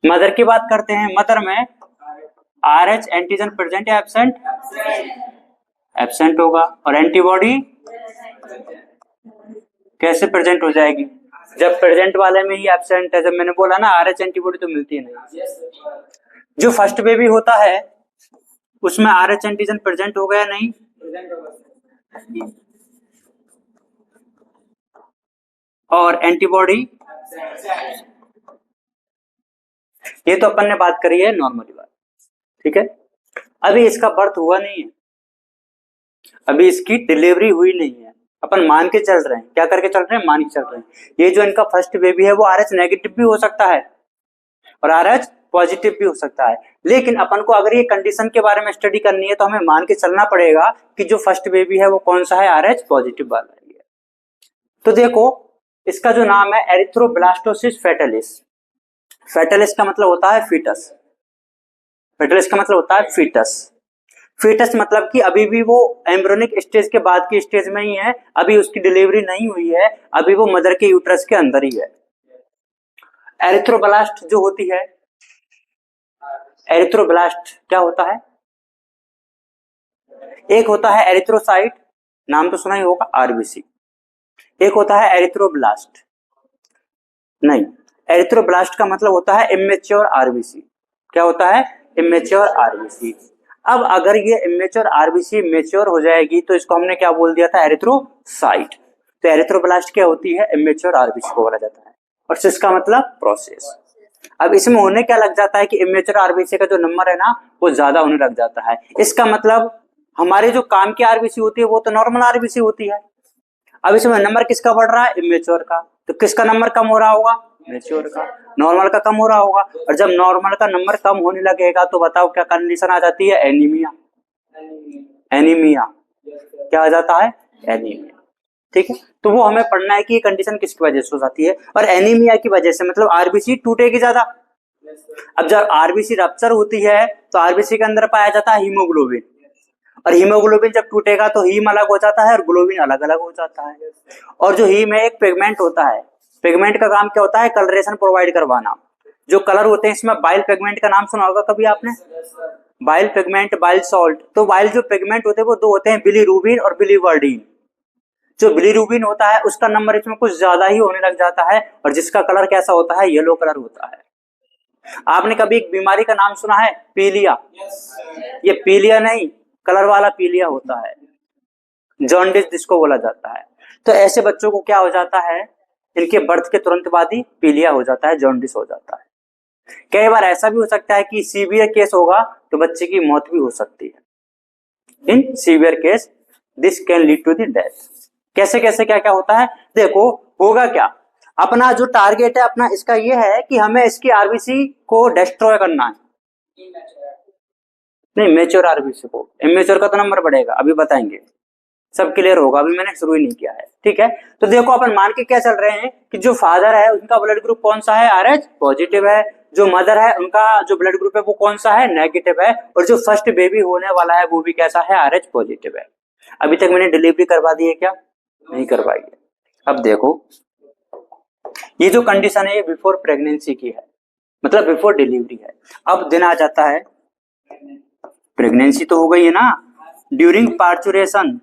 [SPEAKER 1] मदर की बात करते हैं, मदर में RH एंटीजन प्रेजेंट या एब्सेंट? एब्सेंट होगा। और एंटीबॉडी कैसे प्रेजेंट हो जाएगी? जब प्रेजेंट वाले में ही एब्सेंट है। जब मैंने बोला ना RH एंटीबॉडी तो मिलती नहीं। जो फर्स्ट बेबी होता है उसमें RH एंटीजन प्रेजेंट हो गया नहीं? और एंटीबॉडी, ये तो अपन ने बात करी है नॉर्मली बात। ठीक है। अभी इसका बर्थ हुआ नहीं है, अभी इसकी डिलीवरी हुई नहीं है, अपन मान के चल रहे हैं। क्या करके चल रहे हैं? मान के चल रहे हैं। ये जो इनका फर्स्ट बेबी है वो RH नेगेटिव भी हो सकता है और RH पॉजिटिव भी हो सकता है, लेकिन अपन को अगर ये कंडीशन के बारे में स्टडी करनी है तो हमें मान के चलना पड़ेगा कि जो फर्स्ट बेबी है वो कौन सा है? RH पॉजिटिव वाला है। तो देखो इसका जो नाम है एरिथ्रोब्लास्टोसिस फेटालिस। फेटालिस का मतलब होता है फीटस। फेटालिस का मतलब होता है फीटस। फीटस मतलब कि अभी भी वो एम्ब्रियोनिक स्टेज के बाद की स्टेज में ही है, अभी उसकी डिलीवरी नहीं हुई है, अभी वो मदर के यूट्रस के अंदर ही है। एरिथ्रोब्लास्ट जो होती है, एरिथ्रोब्लास्ट क्या होता है? एक होता है एरिथ्रोसाइट, नाम तो सुना ही होगा, आरबीसी। एक होता है एरिथ्रोब्लास्ट। नहीं, एरिथ्रोब्लास्ट का मतलब होता है इमेच्योर आरबीसी। क्या होता है? Immature RBC. अब अगर ये इमेच्योर आरबीसी मेच्योर हो जाएगी तो इसको हमने क्या बोल दिया था? एरिथ्रोसाइट। तो एरिथ्रोब्लास्ट क्या होती है? इमेच्योर आरबीसी को बोला जाता है। और सिस का मतलब प्रोसेस। अब इसमें होने क्या लग जाता है कि इमेच्योर आरबीसी का जो नंबर है ना वो ज्यादा होने लग जाता है। इसका मतलब हमारे जो काम की आरबीसी होती है वो तो नॉर्मल आरबीसी होती है, अब इसमें नंबर किसका बढ़ रहा है? इमेच्योर का। तो किसका नंबर कम हो रहा होगा? मैच्योर का। नॉर्मल का कम हो रहा होगा, और जब नॉर्मल का नंबर कम होने लगेगा तो बताओ क्या कंडीशन आ जाती है? एनीमिया। एनीमिया क्या आ जाता है? एनीमिया। ठीक है, तो वो हमें पढ़ना है कि ये कंडीशन किसकी वजह से हो जाती है, और एनीमिया की वजह से मतलब आरबीसी टूटेगी ज्यादा। अब जब आरबीसी रप्चर होती है तो आरबीसी के अंदर पाया जाता है हीमोग्लोबिन, और हीमोग्लोबिन जब टूटेगा तो हीम अलग हो जाता है और ग्लोबिन अलग अलग हो जाता है। और जो हीम है एक पिगमेंट होता है, पिगमेंट का काम क्या होता है? कलरेशन प्रोवाइड करवाना। जो कलर होते हैं इसमें बाइल पिगमेंट का नाम सुना होगा कभी आपने? Bile pigment, bile salt. तो बाइल जो पिगमेंट होते हैं वो दो होते हैं, बिलीरुबिन और बिलीवर्डिन। जो बिलीरुबिन होता है उसका नंबर इसमें कुछ ज्यादा ही होने लग जाता है, और जिसका कलर कैसा होता है? येलो कलर होता है। आपने कभी एक बीमारी का नाम सुना है? पीलिया। ये पीलिया नहीं, कलर वाला पीलिया होता है, जॉन्डिस जिसको बोला जाता है। तो ऐसे बच्चों को क्या हो जाता है? इनके बर्थ के तुरंत बाद ही पीलिया हो जाता है, जॉन्डिस हो जाता है। कई बार ऐसा भी हो सकता है कि सीवियर केस होगा तो बच्चे की मौत भी हो सकती है। In severe case this can lead to the death. कैसे कैसे क्या क्या होता है? देखो होगा क्या, अपना जो टारगेट है अपना इसका ये है कि हमें इसकी आरबीसी को डिस्ट्रॉय करना है। नहीं, मेच्योर आरबीसी को, इमेच्योर का तो नंबर बढ़ेगा, अभी बताएंगे, सब क्लियर होगा, अभी मैंने शुरू ही नहीं किया है। ठीक है, तो देखो अपन मान के क्या चल रहे हैं कि जो फादर है उनका ब्लड ग्रुप कौन सा है? आरएच पॉजिटिव है। जो मदर है उनका जो ब्लड ग्रुप है वो कौन सा है? नेगेटिव है। और जो फर्स्ट बेबी होने वाला है वो भी कैसा है? आरएच पॉजिटिव है। अभी तक मैंने डिलीवरी करवा दी है क्या? नहीं करवाई है। अब देखो ये जो कंडीशन है ये बिफोर प्रेगनेंसी की है, मतलब बिफोर डिलीवरी है। अब दिन आ जाता है, प्रेगनेंसी तो हो गई है ना, ड्यूरिंग पार्चुरेशन,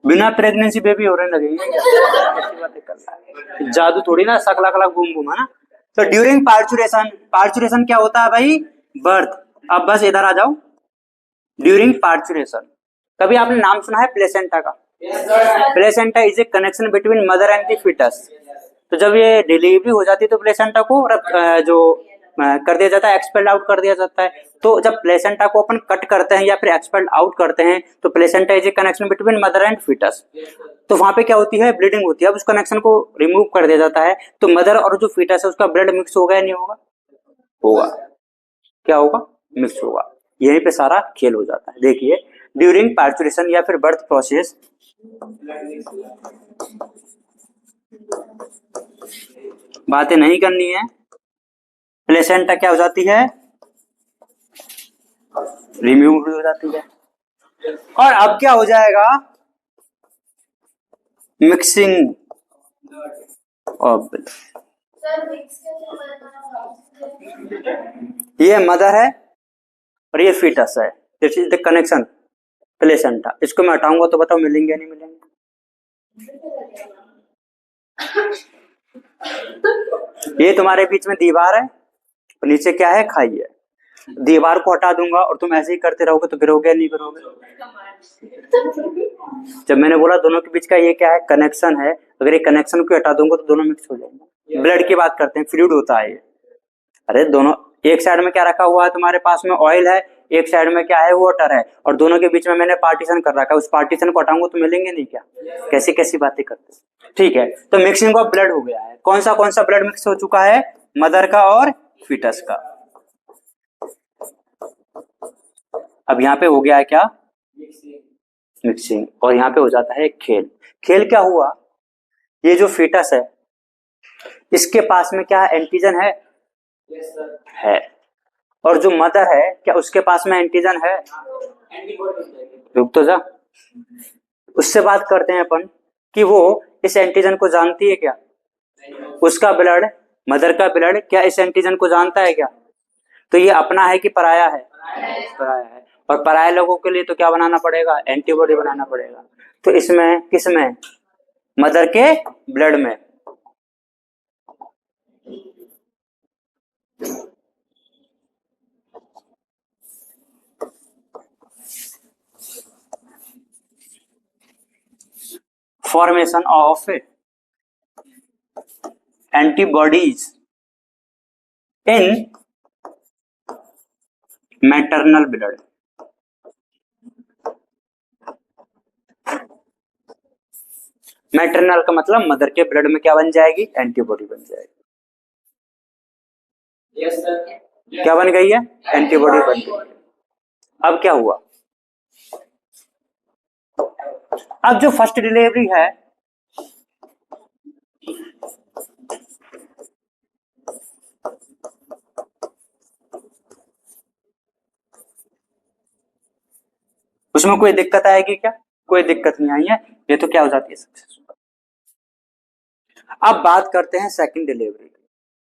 [SPEAKER 1] बिना प्रेगनेंसी बेबी होने लगेगी। कैसी बातें कर रहा है, जादू थोड़ी ना, सकला कला घूम घूम, है ना। तो ड्यूरिंग पार्चुरेशन, पार्चुरेशन क्या होता है भाई? बर्थ। अब बस इधर आ जाओ, ड्यूरिंग पार्चुरेशन कभी आपने नाम सुना है प्लेसेंटा का? Placenta is a connection between mother and the foetus. तो जब ये डिलीवरी हो जाती है तो प्लेसेंटा को जो कर दिया जाता है, एक्सपेल्ड आउट कर दिया जाता है। तो जब प्लेसेंटा को अपन कट करते हैं या फिर एक्सपेल्ड आउट करते हैं तो placenta is a connection between mother and foetus. तो वहां पे क्या होती है? ब्लीडिंग होती है। अब उस कनेक्शन को रिमूव कर दिया जाता है तो मदर और जो फीटस है उसका ब्लड मिक्स होगा या नहीं होगा? होगा। क्या होगा? मिक्स होगा। यहीं पे सारा खेल हो जाता है। देखिए ड्यूरिंग पार्चुरेशन या फिर बर्थ प्रोसेस, बातें नहीं करनी है, प्लेसेंटा क्या हो जाती है? रिमूव हो जाती है। और अब क्या हो जाएगा? मिक्सिंग ऑफ, ये मदर है और ये फीटस है, this is the connection placenta. इसको मैं हटाऊंगा तो बताओ मिलेंगे या नहीं मिलेंगे? ये तुम्हारे बीच में दीवार है और नीचे क्या है? खाई है। दीवार को हटा दूंगा और तुम ऐसे ही करते रहोगे तो गिरोगे या नहीं गिरोगे? जब मैंने बोला दोनों के बीच का ये क्या है? कनेक्शन है। अगर ये कनेक्शन को हटा दूंगा तो दोनों मिक्स हो जाएंगे। ब्लड की बात करते हैं, फ्लूइड होता है ये। अरे दोनों, एक साइड में क्या रखा हुआ है तुम्हारे पास में? ऑयल है। एक साइड में क्या है? वाटर है। और दोनों के बीच में मैंने पार्टीशन कर रखा है। उस पार्टीशन को हटाऊंगा तो मिलेंगे नहीं क्या? कैसी कैसी बातें करते हैं। ठीक है, तो मिक्सिंग ऑफ ब्लड हो गया है। कौन सा ब्लड मिक्स हो चुका है? मदर का और फीटस का। अब यहाँ पे हो गया है क्या? मिक्सिंग, और यहाँ पे हो जाता है खेल। खेल क्या हुआ, ये जो फीटस है इसके पास में क्या एंटीजन है? है। और जो मदर है क्या उसके पास में एंटीजन है? रुक तो जा, उससे बात करते हैं अपन कि वो इस एंटीजन को जानती है क्या? उसका ब्लड, मदर का ब्लड क्या इस एंटीजन को जानता है क्या? तो ये अपना है कि पराया है? पराया है। और पराये लोगों के लिए तो क्या बनाना पड़ेगा? एंटीबॉडी बनाना पड़ेगा। तो इसमें किसमें? मदर के ब्लड में। Formation of antibodies in maternal blood. Maternal का मतलब मदर के ब्लड में क्या बन जाएगी? एंटीबॉडी बन जाएगी। yes, yes. क्या बन गई है? एंटीबॉडी बन गई। अब क्या हुआ, अब जो फर्स्ट डिलीवरी है उसमें कोई दिक्कत आएगी क्या? कोई दिक्कत नहीं आई है, ये तो क्या हो जाती है? सक्सेसफुल। अब बात करते हैं सेकंड डिलीवरी की,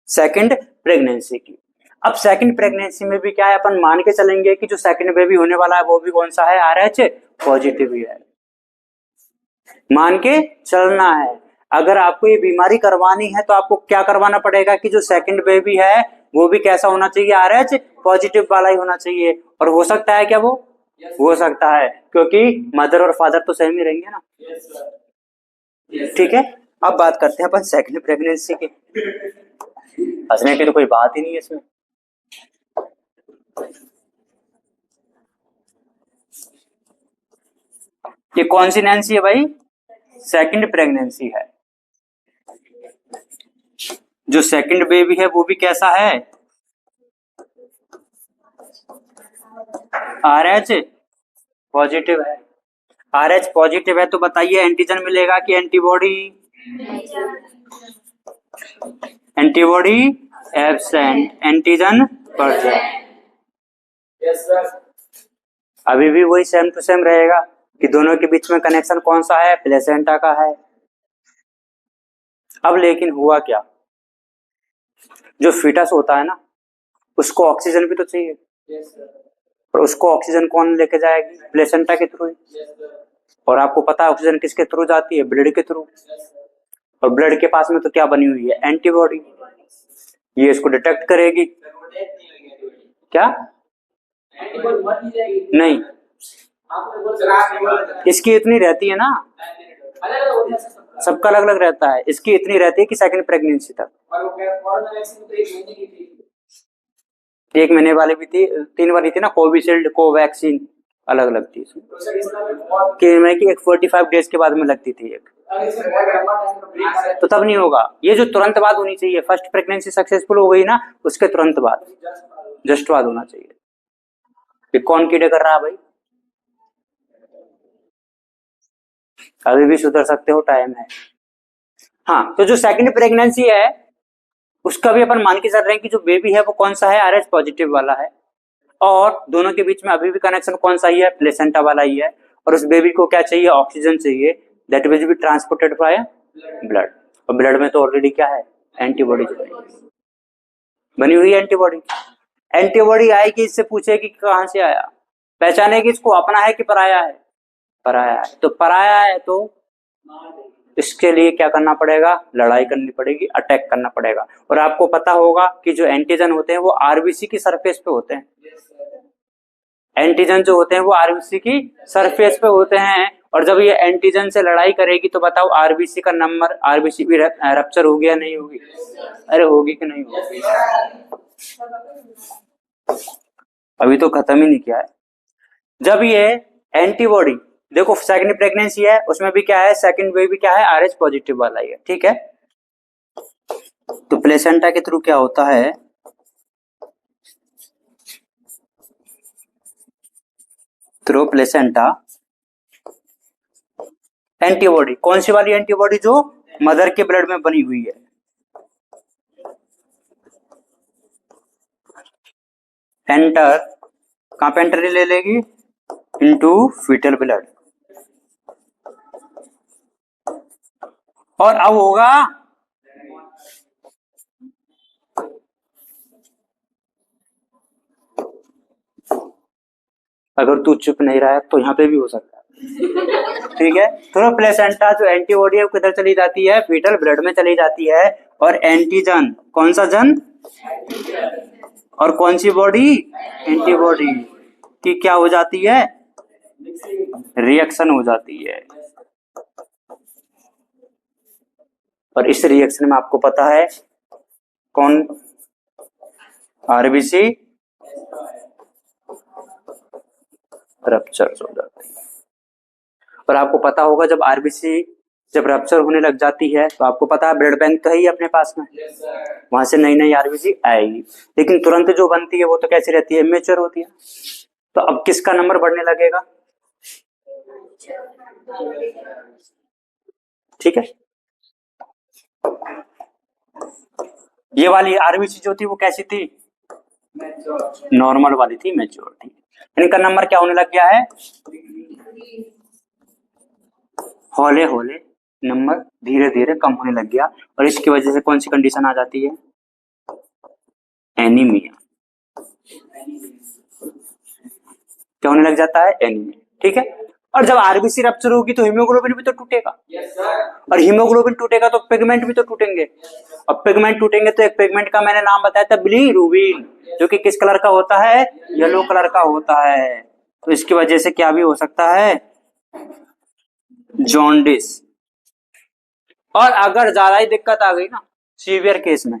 [SPEAKER 1] सेकंड प्रेगनेंसी की। अब सेकंड प्रेगनेंसी में भी क्या है, अपन मान के चलेंगे कि जो सेकंड बेबी होने वाला है वो भी कौन सा है? RH पॉजिटिव ही है। मान के चलना है। अगर आपको ये बीमारी करवानी है तो आपको क्या करवाना पड़ेगा कि जो सेकंड बेबी है वो भी कैसा होना चाहिए? RH पॉजिटिव वाला ही होना चाहिए। और हो सकता है क्या वो? हो सकता है, क्योंकि मदर और फादर तो सेम ही रहेंगे ना। ठीक है, अब बात करते हैं अपन सेकंड प्रेगनेंसी की। हंसने की तो कोई बात ही नहीं है इसमें। ये कौन सी नैन्सी है भाई? सेकंड प्रेगनेंसी है। जो सेकंड बेबी है वो भी कैसा है? RH पॉजिटिव है। RH पॉजिटिव है तो बताइए एंटीजन मिलेगा कि antibody? Antibody absent, antigen present. अभी भी वही सेम टू सेम रहेगा कि दोनों के बीच में कनेक्शन कौन सा है? प्लेसेंटा का है। अब लेकिन हुआ क्या, जो फीटस होता है ना उसको ऑक्सीजन भी तो चाहिए। और उसको ऑक्सीजन कौन लेके जाएगी? प्लेसेंटा के थ्रू। और आपको पता है ऑक्सीजन किसके थ्रू जाती है? ब्लड के थ्रू। और ब्लड के पास में तो क्या बनी हुई है? एंटीबॉडी। ये इसको डिटेक्ट करेगी। क्या? नहीं, इसकी इतनी रहती है ना, सबका अलग अलग रहता है। इसकी इतनी रहती है कि सेकंड प्रेगनेंसी तक। 1 महीने वाली भी थी, 3 वाली थी ना, कोविशील्ड कोवैक्सीन अलग अलग थी कि एक 45 डेज के बाद में लगती थी एक। तो तब नहीं होगा, ये जो तुरंत बाद होनी चाहिए। फर्स्ट प्रेगनेंसी सक्सेसफुल हो गई ना, उसके तुरंत बाद, जस्ट बाद होना चाहिए। ये कौन कीड़े कर रहा है भाई? अभी भी सुधर सकते हो, टाइम है। हाँ, तो जो सेकंड प्रेगनेंसी है उसका भी अपन मान के चल रहे हैं कि जो बेबी है वो कौन सा है? RH पॉजिटिव वाला है। और दोनों के बीच में अभी भी कनेक्शन कौन सा ही है? प्लेसेंटा वाला ही है। और उस बेबी को क्या चाहिए? ऑक्सीजन चाहिए, that will be transported by blood. और ब्लड में तो ऑलरेडी क्या है? एंटीबॉडी बनी हुई है। एंटीबॉडी, एंटीबॉडी आएगी, इससे पूछेगी कहां से आया, पहचानेगी इसको अपना है कि पराया है? पराया है। तो पराया है तो इसके लिए क्या करना पड़ेगा? लड़ाई करनी पड़ेगी, अटैक करना पड़ेगा। और आपको पता होगा कि जो एंटीजन होते हैं वो RBC की सरफेस पे होते हैं। एंटीजन जो होते हैं वो RBC की सरफेस पे होते हैं। और जब ये एंटीजन से लड़ाई करेगी तो बताओ RBC का नंबर, RBC भी रप्चर होगी या नहीं होगी? अरे होगी कि नहीं होगी? अभी तो खत्म ही नहीं किया है। जब ये एंटीबॉडी, देखो सेकंड प्रेगनेंसी है उसमें भी क्या है? सेकंड बेबी क्या है? RH पॉजिटिव वाला ही है। ठीक है, तो प्लेसेंटा के थ्रू क्या होता है? थ्रू प्लेसेंटा एंटीबॉडी, कौन सी वाली एंटीबॉडी? जो मदर के ब्लड में बनी हुई है। एंटर, कहां पे एंट्री ले लेगी? Into foetal blood. और अब होगा अगर तू चुप नहीं रहा है तो यहाँ पे भी हो सकता है। ठीक है, तो प्लेसेंटा जो एंटीबॉडी है वो किधर चली जाती है? फीटल ब्लड में चली जाती है। और एंटीजन, कौन सा जन? और कौन सी बॉडी? एंटीबॉडी की क्या हो जाती है? रिएक्शन हो जाती है। और इस रिएक्शन में आपको पता है कौन? आरबीसी रप्चर हो जाती है। और आपको पता होगा जब आरबीसी जब रप्चर होने लग जाती है तो आपको पता है ब्लड बैंक तो है ही अपने पास में, वहां से नई नई आरबीसी आएगी, लेकिन तुरंत जो बनती है वो तो कैसी रहती है? इमेच्योर होती है। तो अब किसका नंबर बढ़ने लगेगा? ठीक है, ये वाली आरबीसी जो थी वो कैसी थी? नॉर्मल वाली थी, मैच्योर थी। इनका नंबर क्या होने लग गया है? हौले हौले नंबर धीरे धीरे कम होने लग गया। और इसकी वजह से कौन सी कंडीशन आ जाती है? एनीमिया। क्या होने लग जाता है? एनीमिया। ठीक है, और जब आरबीसी रप्चर होगी तो हीमोग्लोबिन भी तो टूटेगा। और हीमोग्लोबिन टूटेगा तो पिगमेंट भी तो टूटेंगे। और पिगमेंट टूटेंगे तो एक पिगमेंट का मैंने नाम बताया था, बिलीरुबिन, जो कि किस कलर का होता है? येलो कलर का होता है। तो इसकी वजह से क्या भी हो सकता है? जॉन्डिस। और अगर ज्यादा ही दिक्कत आ गई ना सीवियर केस में,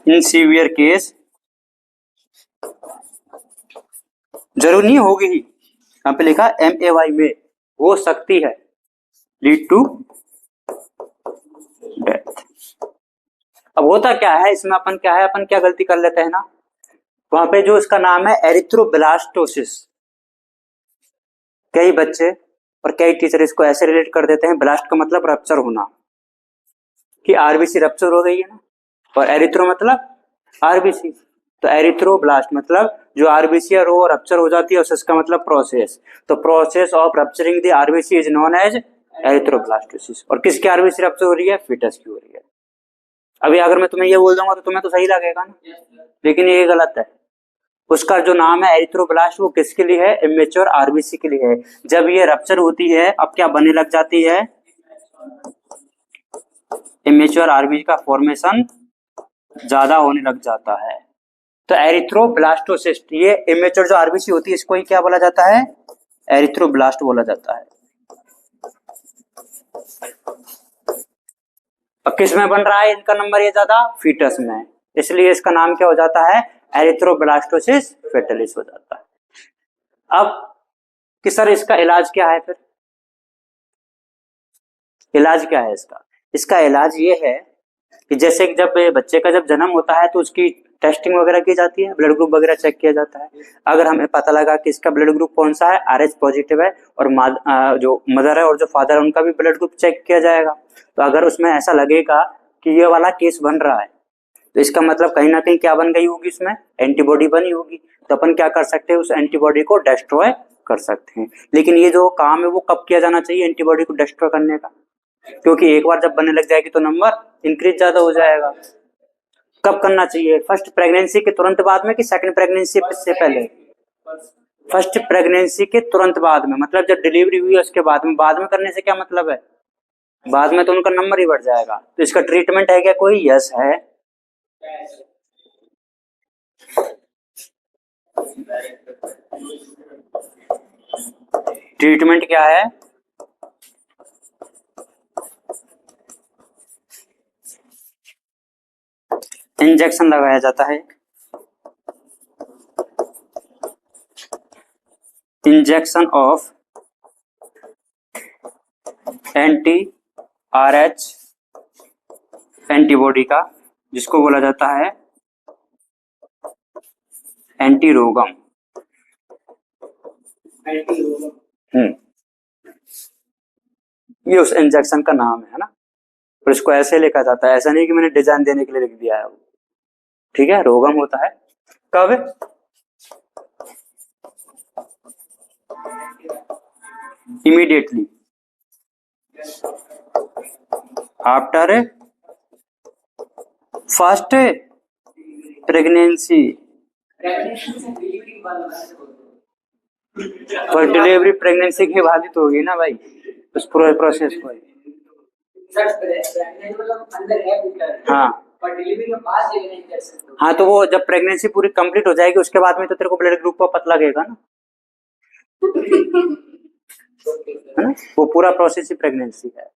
[SPEAKER 1] इन सीवियर केस, जरूर नहीं होगी ही, यहाँ पे लिखा MAY में, हो सकती है लीड टू डेथ। अब होता क्या है इसमें? अपन क्या गलती कर लेते हैं ना, वहां पे जो इसका नाम है एरिथ्रोब्लास्टोसिस, कई बच्चे और कई टीचर इसको ऐसे रिलेट कर देते हैं, ब्लास्ट का मतलब रप्चर होना, कि आरबीसी रप्चर हो गई है ना, और एरिथ्रो मतलब आरबीसी, तो एरिथ्रोब्लास्ट मतलब जो आरबीसी है वो रप्चर हो जाती है, उसका मतलब प्रोसेस। तो process of rupturing the RBC is known as erythroblastosis. और किसकी आरबीसी रप्चर हो रही है? फीटस की हो रही है। अभी अगर मैं तुम्हें ये बोल दूंगा तो तुम्हें तो सही लगेगा ना, लेकिन ये गलत है। उसका जो नाम है एरिथ्रोब्लास्ट वो किसके लिए है? इमेच्योर आरबीसी के लिए है। जब ये रप्चर होती है अब क्या बनने लग जाती है? इमेच्योर आरबीसी का फॉर्मेशन ज्यादा होने लग जाता है। तो एरिथ्रोब्लास्टोसिस, ये इमेच्योर जो आरबीसी होती है इसको ही क्या बोला जाता है? एरिथ्रोब्लास्ट बोला जाता है। अब किस में बन रहा है इनका नंबर ये ज्यादा? फीटस में, इसलिए इसका नाम क्या हो जाता है? एरिथ्रोब्लास्टोसिस फेटालिस हो जाता है। अब कि सर इसका इलाज क्या है? फिर इलाज क्या है इसका? इसका इलाज ये है कि जैसे जब बच्चे का जब जन्म होता है तो उसकी टेस्टिंग वगैरह की जाती है, ब्लड ग्रुप वगैरह चेक किया जाता है। अगर हमें पता लगा कि इसका ब्लड ग्रुप कौन सा है, RH पॉजिटिव है, और जो मदर है और जो फादर है उनका भी ब्लड ग्रुप चेक किया जाएगा। तो अगर उसमें ऐसा लगेगा कि ये वाला केस बन रहा है तो इसका मतलब कहीं ना कहीं क्या बन गई होगी? उसमें एंटीबॉडी बनी होगी। तो अपन क्या कर सकते हैं? उस एंटीबॉडी को डिस्ट्रॉय कर सकते हैं। लेकिन ये जो काम है वो कब किया जाना चाहिए एंटीबॉडी को डिस्ट्रॉय करने का? क्योंकि एक बार जब बनने लग जाएगी तो नंबर इंक्रीज ज्यादा हो जाएगा। कब करना चाहिए? फर्स्ट प्रेगनेंसी के तुरंत बाद में कि सेकंड प्रेगनेंसी से पहले? फर्स्ट प्रेगनेंसी के तुरंत बाद में, मतलब जब डिलीवरी हुई है उसके बाद में। बाद में करने से क्या मतलब है? बाद में तो उनका नंबर ही बढ़ जाएगा। तो इसका ट्रीटमेंट है क्या कोई? यस है। ट्रीटमेंट क्या है? इंजेक्शन लगाया जाता है। इंजेक्शन ऑफ anti-RH एंटीबॉडी का, जिसको बोला जाता है एंटीरोगम। ये उस इंजेक्शन का नाम है ना, और इसको ऐसे लिखा जाता है, ऐसा नहीं कि मैंने डिजाइन देने के लिए लिख दिया है वो। ठीक है, रोगम होता है कब? इमीडिएटली आफ्टर फर्स्ट प्रेगनेंसी, पर डिलीवरी प्रेगनेंसी के बाद ही तो होगी ना भाई, उस पूरे प्रोसेस को। हाँ हाँ, तो वो जब प्रेगनेंसी पूरी कंप्लीट हो जाएगी उसके बाद में तो तेरे को ब्लड ग्रुप का पता लगेगा ना, है ना? वो पूरा प्रोसेस ही प्रेगनेंसी है।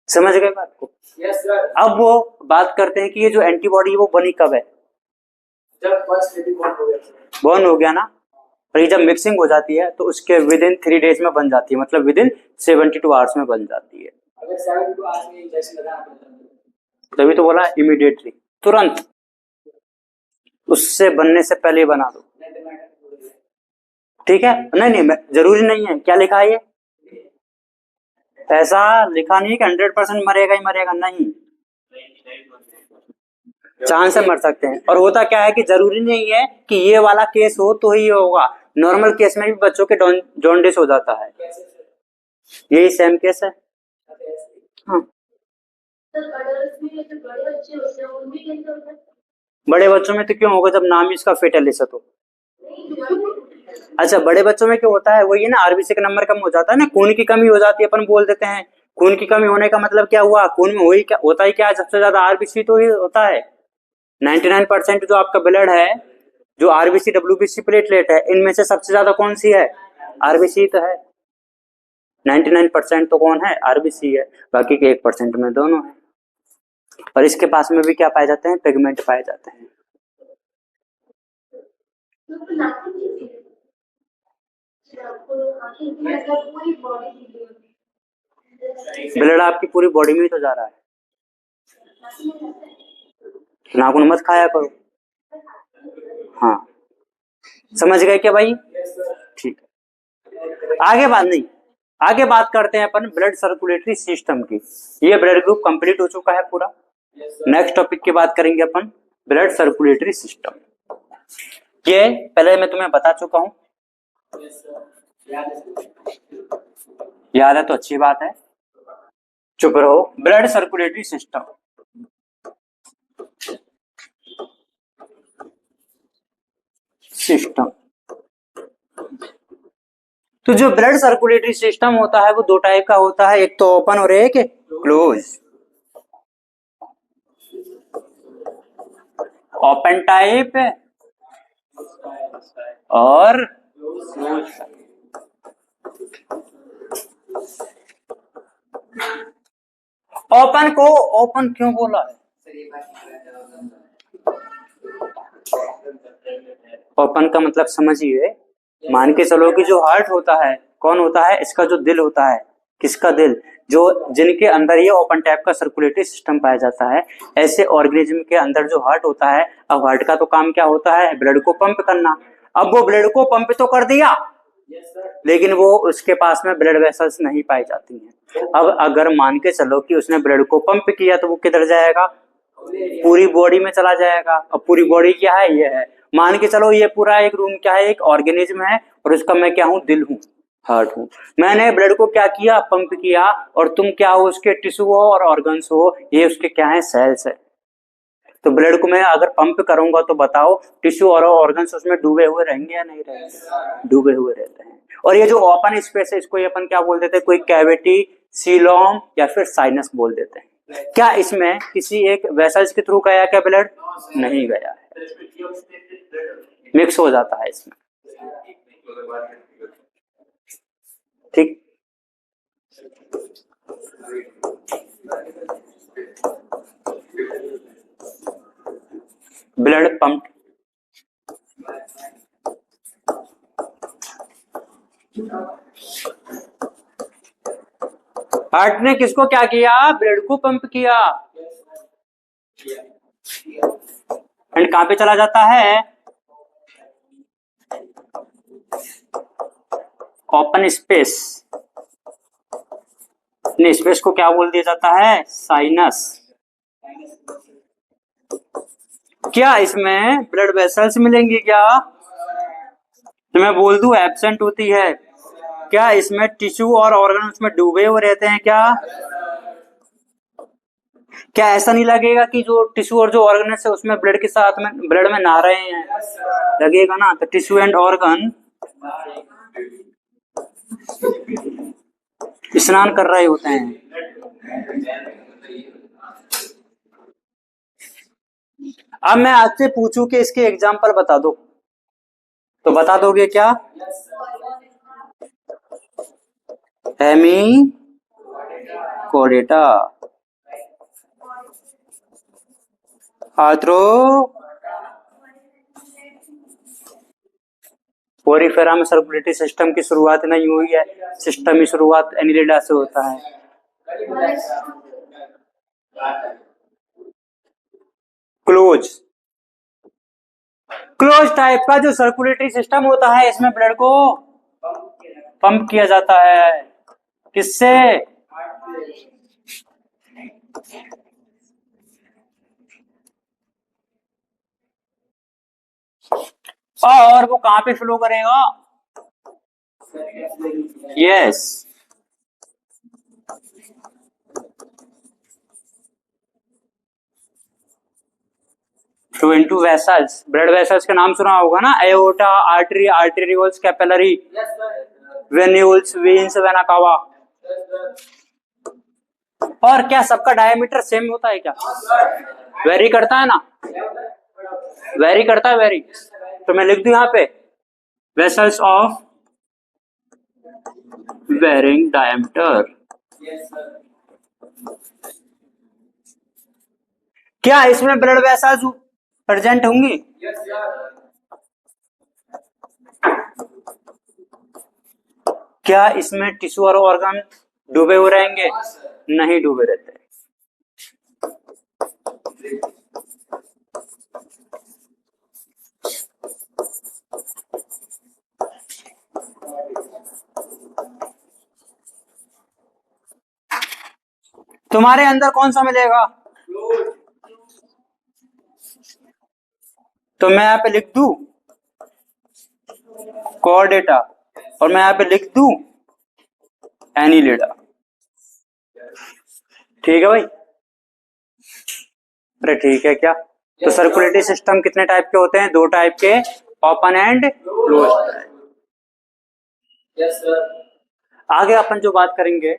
[SPEAKER 1] समझ गए बात को? yes, sir. अब वो बात करते हैं कि ये जो एंटीबॉडी है वो बनी कब है? जब फर्स्ट बेबी बॉर्न हो गया ना, और ये जब मिक्सिंग हो जाती है तो उसके विद इन 3 डेज में बन जाती है, मतलब विद इन 72 आवर्स में बन जाती है। अगर 72 आवर्स में इंजेक्शन लगाना तभी तो बोला इमीडिएटली, तुरंत, उससे बनने से पहले बना दो। ठीक है, नहीं नहीं जरूरी नहीं है। क्या लिखा है ये? ऐसा लिखा नहीं कि 100% मरेगा ही मरेगा, नहीं, चांस से मर सकते हैं। और होता क्या है कि जरूरी नहीं है कि ये वाला केस हो तो ही होगा, नॉर्मल केस में भी बच्चों के जॉन्डिस हो जाता है, यही सेम केस है। हाँ, बड़े बच्चों में तो क्यों होगा जब नाम ही इसका फेटलिस है तो? अच्छा, बड़े बच्चों में क्यों होता है? वो ये ना, आरबीसी का नंबर कम हो जाता है ना, खून की कमी हो जाती है, अपन बोल देते हैं खून की कमी होने का मतलब क्या हुआ, खून में हुई क्या होता ही क्या है, सबसे ज्यादा आरबीसी तो ही होता है। 99% जो आपका ब्लड है, जो आरबीसी डब्ल्यूबीसी प्लेटलेट है, इनमें से सबसे ज्यादा कौन सी है? आरबीसी तो है। 99% तो कौन है? आरबीसी है, बाकी के 1% में दोनों है। और इसके पास में भी क्या पाए जाते हैं? पिगमेंट पाए जाते हैं। ब्लड आपकी पूरी बॉडी में ही तो जा रहा है, नाखून मत खाया करो। हाँ, समझ गए क्या भाई? ठीक है, आगे बात नहीं, आगे बात करते हैं अपन ब्लड सर्कुलेटरी सिस्टम की। ये ब्लड ग्रुप कंप्लीट हो चुका है पूरा। नेक्स्ट टॉपिक की बात करेंगे अपन, ब्लड सर्कुलेटरी सिस्टम। ये पहले मैं तुम्हें बता चुका हूं, याद है तो अच्छी बात है, चुप रहो। ब्लड सर्कुलेटरी सिस्टम, सिस्टम तो जो ब्लड सर्कुलेटरी सिस्टम होता है वो दो टाइप का होता है, एक तो ओपन और एक क्लोज। ओपन टाइप और ओपन को ओपन क्यों बोला है? ओपन का मतलब समझिए, मान के चलो कि जो हार्ट होता है, कौन होता है? इसका जो दिल होता है, किसका दिल? जो जिनके अंदर ये ओपन टाइप का सर्कुलेटरी सिस्टम पाया जाता है, ऐसे ऑर्गेनिज्म के अंदर जो हार्ट होता है, अब हार्ट का तो काम क्या होता है? ब्लड को पंप करना। अब वो ब्लड को पंप तो कर दिया, लेकिन वो उसके पास में ब्लड वेसल्स नहीं पाई जाती हैं। अब अगर मान के चलो कि उसने ब्लड को पंप किया तो वो किधर जाएगा? पूरी बॉडी में चला जाएगा। अब पूरी बॉडी क्या है? ये है, मान के चलो ये पूरा एक रूम क्या है? एक ऑर्गेनिज्म है, और उसका मैं क्या हूं? दिल हूं, हार्ट हूं। मैंने ब्लड को क्या किया? पंप किया, और तुम क्या हो? उसके टिश्यू हो और ऑर्गन्स हो, ये उसके क्या है? सेल्स है। तो ब्लड को मैं अगर पंप करूंगा तो बताओ, टिश्यू और ऑर्गन्स उसमें डूबे हुए रहेंगे या नहीं रहेंगे? डूबे हुए रहते हैं। और ये जो ओपन स्पेस है, इसको अपन क्या बोल देते हैं? कोई कैविटी, सीलोम या फिर साइनस बोल देते हैं। क्या इसमें किसी एक वेसल्स के थ्रू गया क्या ब्लड? नहीं गया है, मिक्स हो जाता है इसमें। ठीक, ब्लड पंप, हार्ट ने किसको क्या किया? ब्लड को पंप किया। एंड कहां पे चला जाता है? ओपन स्पेस, स्पेस को क्या बोल दिया जाता है? साइनस। क्या इसमें ब्लड वेसल्स मिलेंगी क्या? तो मैं बोल दूं एब्सेंट होती है। क्या इसमें टिश्यू और ऑर्गन उसमें डूबे हुए रहते हैं क्या? क्या ऐसा नहीं लगेगा कि जो टिश्यू और जो ऑर्गन है उसमें ब्लड के साथ में ब्लड में नहा रहे हैं? लगेगा ना। तो टिश्यू एंड ऑर्गन स्नान कर रहे होते हैं। अब मैं आपसे पूछूं कि इसके एग्जाम्पल बता दो, तो बता दोगे क्या? हेमी कोडेटा, आर्थ्रो पोरिफेरा में सर्कुलेटरी सिस्टम की शुरुआत नहीं हुई है, सिस्टम की शुरुआत एनिलिडा से होता है। क्लोज, क्लोज टाइप का जो सर्कुलेटरी सिस्टम होता है इसमें ब्लड को पंप किया जाता है। किससे? और वो कहां पे फ्लो करेगा? Yes, to into vessels. Blood vessels का नाम सुना होगा ना, aorta, artery, arterioles, capillary, venules, veins, vena cava. और क्या सबका डायमीटर सेम होता है क्या? वेरी करता है ना, वेरी करता है, वेरी। तो मैं लिख दूं यहाँ पे वेसल्स ऑफ वेरिंग डायमीटर। क्या इसमें ब्लड वेसल्स प्रेजेंट होंगी? क्या इसमें टिश्यू और ऑर्गन डूबे हुए रहेंगे? नहीं डूबे रहते। तुम्हारे अंदर कौन सा मिलेगा? तो मैं यहाँ पे लिख दूं कोर्डेटा, और मैं यहाँ पे लिख दूं एनिलिडा। ठीक है भाई? अरे ठीक है क्या? तो सर्कुलेटरी सिस्टम कितने टाइप के होते हैं? दो टाइप के, ओपन एंड क्लोज। आगे अपन जो बात करेंगे,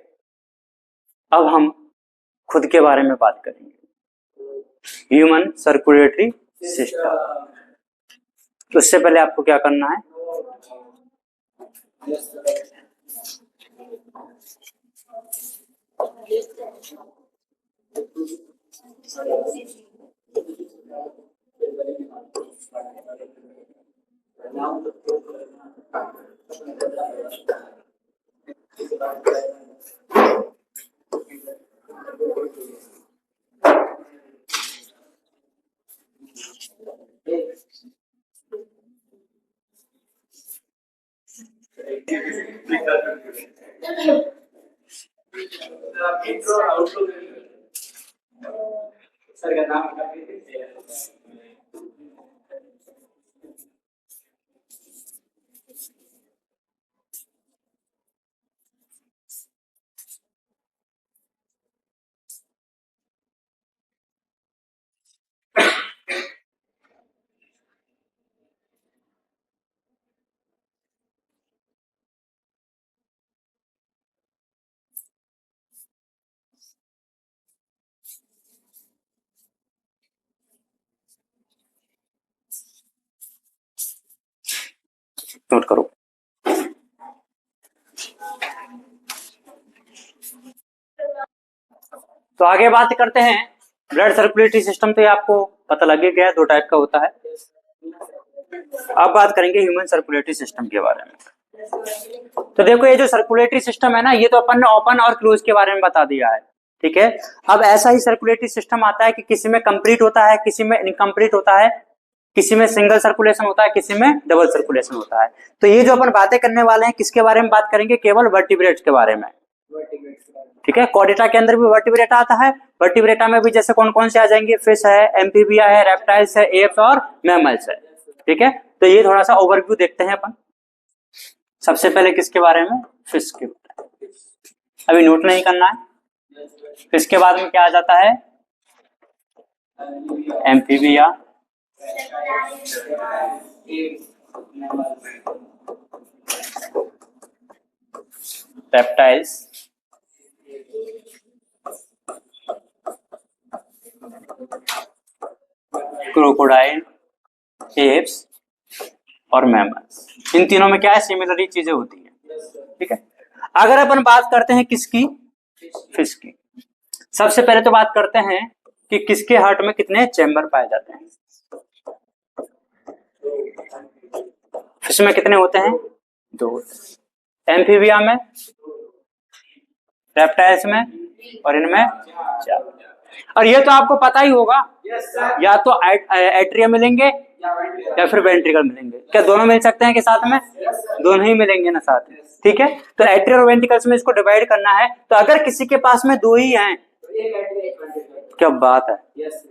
[SPEAKER 1] अब हम खुद के बारे में बात करेंगे, ह्यूमन सर्कुलेटरी सिस्टम। उससे पहले आपको क्या करना है? सर का नाम नोट करो। तो आगे बात करते हैं ब्लड सर्कुलेटरी सिस्टम। तो ये आपको पता लग गया दो टाइप का होता है। अब बात करेंगे ह्यूमन सर्कुलेटरी सिस्टम के बारे में। तो देखो ये जो सर्कुलेटरी सिस्टम है ना, ये तो अपन ने ओपन और क्लोज के बारे में बता दिया है, ठीक है। अब ऐसा ही सर्कुलेटरी सिस्टम आता है कि किसी में कंप्लीट होता है, किसी में इनकम्प्लीट होता है, किसी में सिंगल सर्कुलेशन होता है, किसी में डबल सर्कुलेशन होता है। तो ये जो अपन बातें करने वाले हैं किसके बारे में बात करेंगे, केवल वर्टिब्रेट्स के बारे में, ठीक है। कॉर्डेटा के अंदर भी वर्टिब्रेटा आता है, वर्टिब्रेटा में भी जैसे कौन कौन से आ जाएंगे, फिश है, एम्फीबिया है, रेप्टाइल्स है, एप्स और मैमल्स है, ठीक है। तो ये थोड़ा सा ओवरव्यू देखते हैं अपन। सबसे पहले किसके बारे में, फिश के, अभी नोट नहीं करना है। फिश के बाद में क्या आ जाता है, एम्फीबिया, रेप्टाइल्स, क्रोकोडाइल, एप्स और मैमल्स। इन तीनों में क्या है, सिमिलर चीजें होती है, ठीक है। अगर अपन बात करते हैं किसकी, फिश की, सबसे पहले तो बात करते हैं कि किसके हार्ट में कितने चैम्बर पाए जाते हैं। फिश में कितने होते हैं, 2। एम्फीबिया में, रेप्टाइल्स में और इनमें 4। और ये तो आपको पता ही होगा, या तो एट्रिया मिलेंगे या फिर वेंट्रिकल मिलेंगे। क्या दोनों मिल सकते हैं कि साथ में, दोनों ही मिलेंगे ना साथ में, ठीक है। तो एट्रिया और वेंट्रिकल्स में इसको डिवाइड करना है। तो अगर किसी के पास में 2 ही हैं, क्या बात है,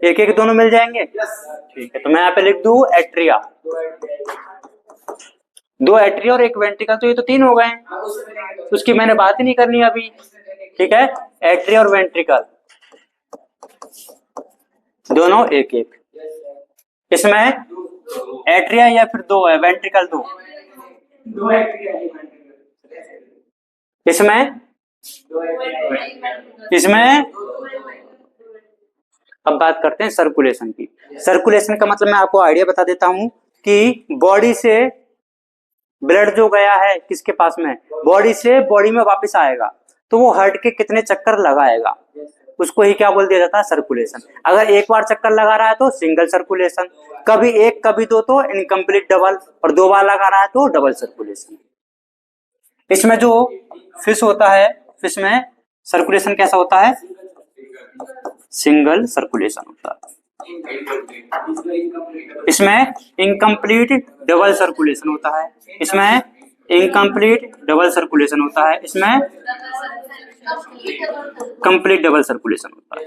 [SPEAKER 1] एक एक दोनों मिल जाएंगे, ठीक है। तो मैं यहाँ पे लिख दूं एट्रिया, 2 एट्रिया और 1 वेंट्रिकल, तो ये तो 3 हो गए, उसकी मैंने बात ही नहीं करनी अभी, ठीक है। एट्रिया और वेंट्रिकल दोनों एक एक, इसमें एट्रिया या फिर 2 है, वेंट्रिकल 2, इसमें इसमें अब बात करते हैं सर्कुलेशन की। सर्कुलेशन का मतलब मैं आपको आइडिया बता देता हूं कि बॉडी से ब्लड जो गया है किसके पास में, बॉडी से बॉडी में वापस आएगा, तो वो हार्ट के कितने चक्कर लगाएगा, उसको ही क्या बोल दिया जाता है, सर्कुलेशन। अगर एक बार चक्कर लगा रहा है तो सिंगल सर्कुलेशन, कभी 1 कभी 2 तो इनकम्प्लीट डबल, और 2 बार लगा रहा है तो डबल सर्कुलेशन। इसमें जो फिश होता है, फिश में सर्कुलेशन कैसा होता है, सिंगल सर्कुलेशन होता है। इसमें इनकम्प्लीट डबल सर्कुलेशन होता है, इसमें इनकम्प्लीट डबल सर्कुलेशन होता है, इसमें कंप्लीट डबल सर्कुलेशन होता है,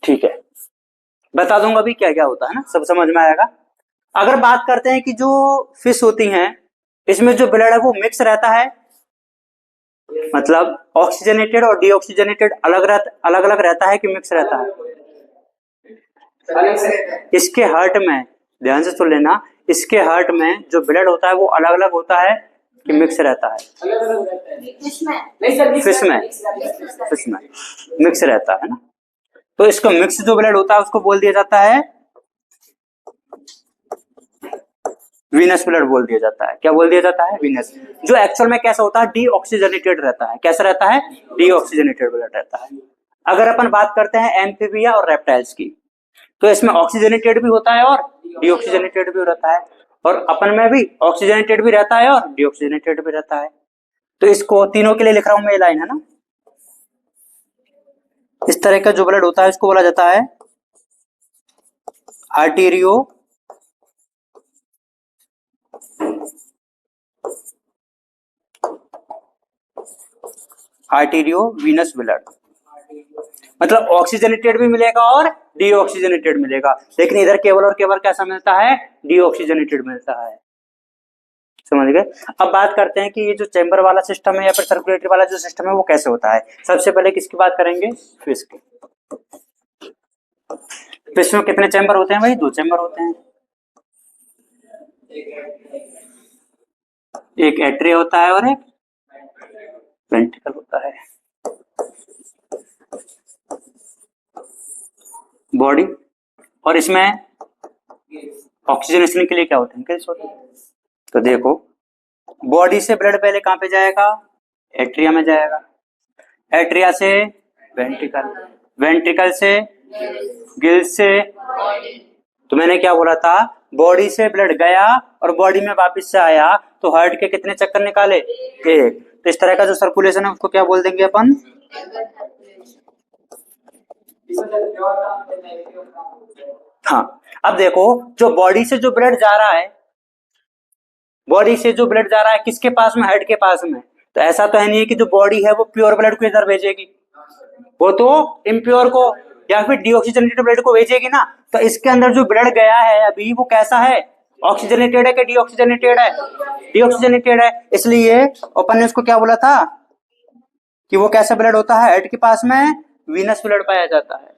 [SPEAKER 1] ठीक है। बता दूंगा अभी क्या क्या होता है ना, सब समझ में आएगा। अगर बात करते हैं कि जो फिश होती हैं, इसमें जो ब्लड है वो मिक्स रहता है, मतलब ऑक्सीजनेटेड और डीऑक्सीजनेटेड अलग अलग रहता है कि मिक्स रहता है। इसके हार्ट में ध्यान से सुन लेना, इसके हार्ट में जो ब्लड होता है वो अलग अलग होता है कि मिक्स रहता है, फिश में मिक्स रहता है ना। तो इसका मिक्स जो ब्लड होता है उसको बोल दिया जाता है वीनस ब्लड बोल दिया जाता है। क्या बोल दिया जाता है, वीनस। जो एक्चुअल में कैसा होता है, डीऑक्सीजनेटेड रहता है। कैसा रहता है, डीऑक्सीजनेटेड ब्लड रहता है। अगर अपन बात करते हैं एम्फीबिया और रेप्टाइल्स की, तो इसमें ऑक्सीजनेटेड भी होता है और डीऑक्सीजनेटेड भी रहता है, और अपन में भी ऑक्सीजनेटेड भी रहता है और डीऑक्सीजनेटेड भी रहता है। तो इसको तीनों के लिए लिख रहा हूं मैं, ये लाइन है ना। इस तरह का जो ब्लड होता है इसको बोला जाता है आर्टेरियो वीनस ब्लड। मतलब ऑक्सीजनेटेड भी मिलेगा और डीऑक्सीजनेटेड मिलेगा, लेकिन इधर केवल और केवल कैसा मिलता है, डीऑक्सीजनेटेड मिलता है। समझ गए। अब बात करते हैं कि ये जो चैम्बर वाला सिस्टम है या फिर सर्कुलेटरी वाला जो सिस्टम है वो कैसे होता है। सबसे पहले किसकी बात करेंगे, फिश की। फिश में कितने चैम्बर होते हैं भाई, 2 चैम्बर होते हैं। एक एट्रिया होता है और एक वेंट्रिकल होता है। बॉडी, और इसमें ऑक्सीजनेशन के लिए क्या होते हैं, कैसे होते हैं। तो देखो, बॉडी से ब्लड पहले कहां पे जाएगा, एट्रिया में जाएगा, एट्रिया से वेंट्रिकल, वेंट्रिकल से गिल से, तो मैंने क्या बोला था, बॉडी से ब्लड गया और बॉडी में वापस से आया, तो हार्ट के कितने चक्कर निकाले, 1। तो इस तरह का जो सर्कुलेशन है उसको क्या बोल देंगे अपन, हाँ, अब देखो जो बॉडी से जो ब्लड जा रहा है, बॉडी से जो ब्लड जा रहा है किसके पास में, हेड के पास में। तो ऐसा तो है नहीं है कि जो बॉडी है वो प्योर ब्लड को इधर भेजेगी, वो तो इम्प्योर को या फिर डीऑक्सीजनेटेड ब्लड को भेजेगी ना। तो इसके अंदर जो ब्लड गया है अभी वो कैसा है, ऑक्सीजनेटेड है कि डीऑक्सीजनेटेड है, डीऑक्सीजनेटेड है। इसलिए अपन ने उसको क्या बोला था कि वो कैसा ब्लड होता है, हेड के पास में वीनस ब्लड पाया जाता है।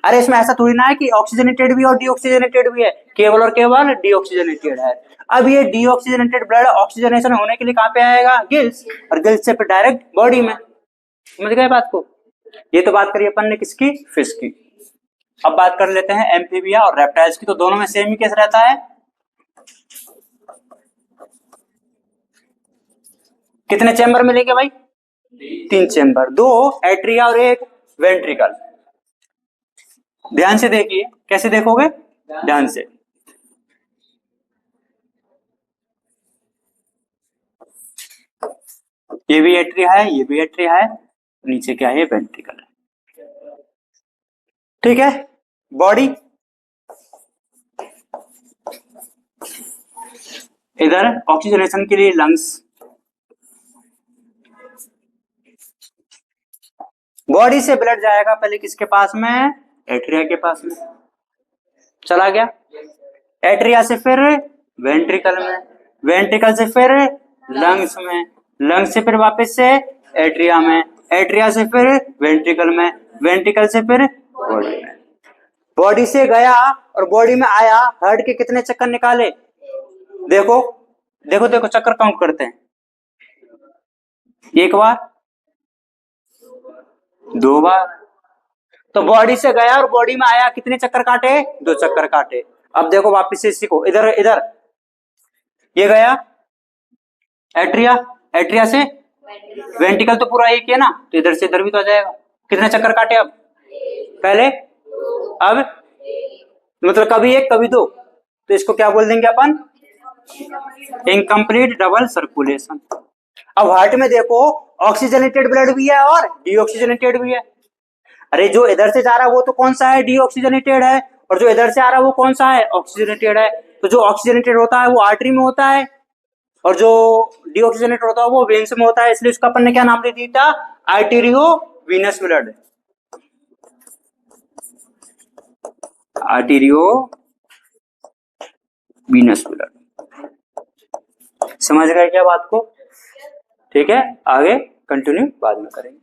[SPEAKER 1] अरे इसमें ऐसा थोड़ी ना है कि ऑक्सीजनेटेड भी और डीऑक्सीजनेटेड भी है, केवल और केवल डीऑक्सीजनेटेड है। अब ये डीऑक्सीजनेटेड ब्लड ऑक्सीजनेशन होने के लिए कहाँ पे आएगा, गिल्स, और गिल्स से फिर डायरेक्ट बॉडी में। समझ गए बात को। ये तो बात करी अपन ने किसकी, फिश की। अब बात कर लेते हैं एम्फीबिया और रेप्टाइल्स की। तो दोनों में सेम ही केस रहता है। कितने चैम्बर मिलेंगे भाई, 3 चैम्बर, 2 एट्रिया और 1 वेंट्रिकल। ध्यान से देखिए, कैसे देखोगे, ध्यान से। ये भी एट्रिया है, ये भी एट्रिया है, नीचे क्या है, वेंट्रिकल है। ठीक है। बॉडी इधर ऑक्सीजनेशन के लिए लंग्स, बॉडी से ब्लड जाएगा पहले किसके पास में, एट्रिया के पास में, चला गया। एट्रिया से फिर वेंट्रिकल में, वेंट्रिकल से फिर लंग्स में, लंग्स से फिर वापस से एट्रिया में, एट्रिया से फिर वेंट्रिकल में, वेंट्रिकल से फिर बॉडी में। बॉडी से गया और बॉडी में आया, हार्ट के कितने चक्कर निकाले, देखो देखो देखो, चक्कर काउंट करते हैं। 1 बार, 2 बार। तो बॉडी से गया और बॉडी में आया, कितने चक्कर काटे, 2 चक्कर काटे। अब देखो वापिस से इसी को इधर इधर, ये गया एट्रिया, एट्रिया से वेंट्रिकल तो पूरा एक है ना, तो इधर से इधर भी तो आ जाएगा। कितने चक्कर काटे अब, पहले, अब मतलब कभी 1 कभी 2, तो इसको क्या बोल देंगे अपन, इनकम्प्लीट डबल सर्कुलेशन। अब हार्ट में देखो ऑक्सीजनेटेड ब्लड भी है और डीऑक्सीजनेटेड भी है। अरे जो इधर से जा रहा है वो तो कौन सा है, डीऑक्सीजनेटेड है, और जो इधर से आ रहा है वो कौन सा है, ऑक्सीजनेटेड है। तो जो ऑक्सीजनेटेड होता है वो आर्टरी में होता है, और जो डीऑक्सीजनेटेड होता है वो वेन्स में होता है। इसलिए उसका अपन ने क्या नाम दे दिया था, आर्टेरियो वीनस ब्लड, आर्टेरियो वीनस ब्लड। समझ गए क्या बात को। ठीक है, आगे कंटिन्यू बाद में करेंगे।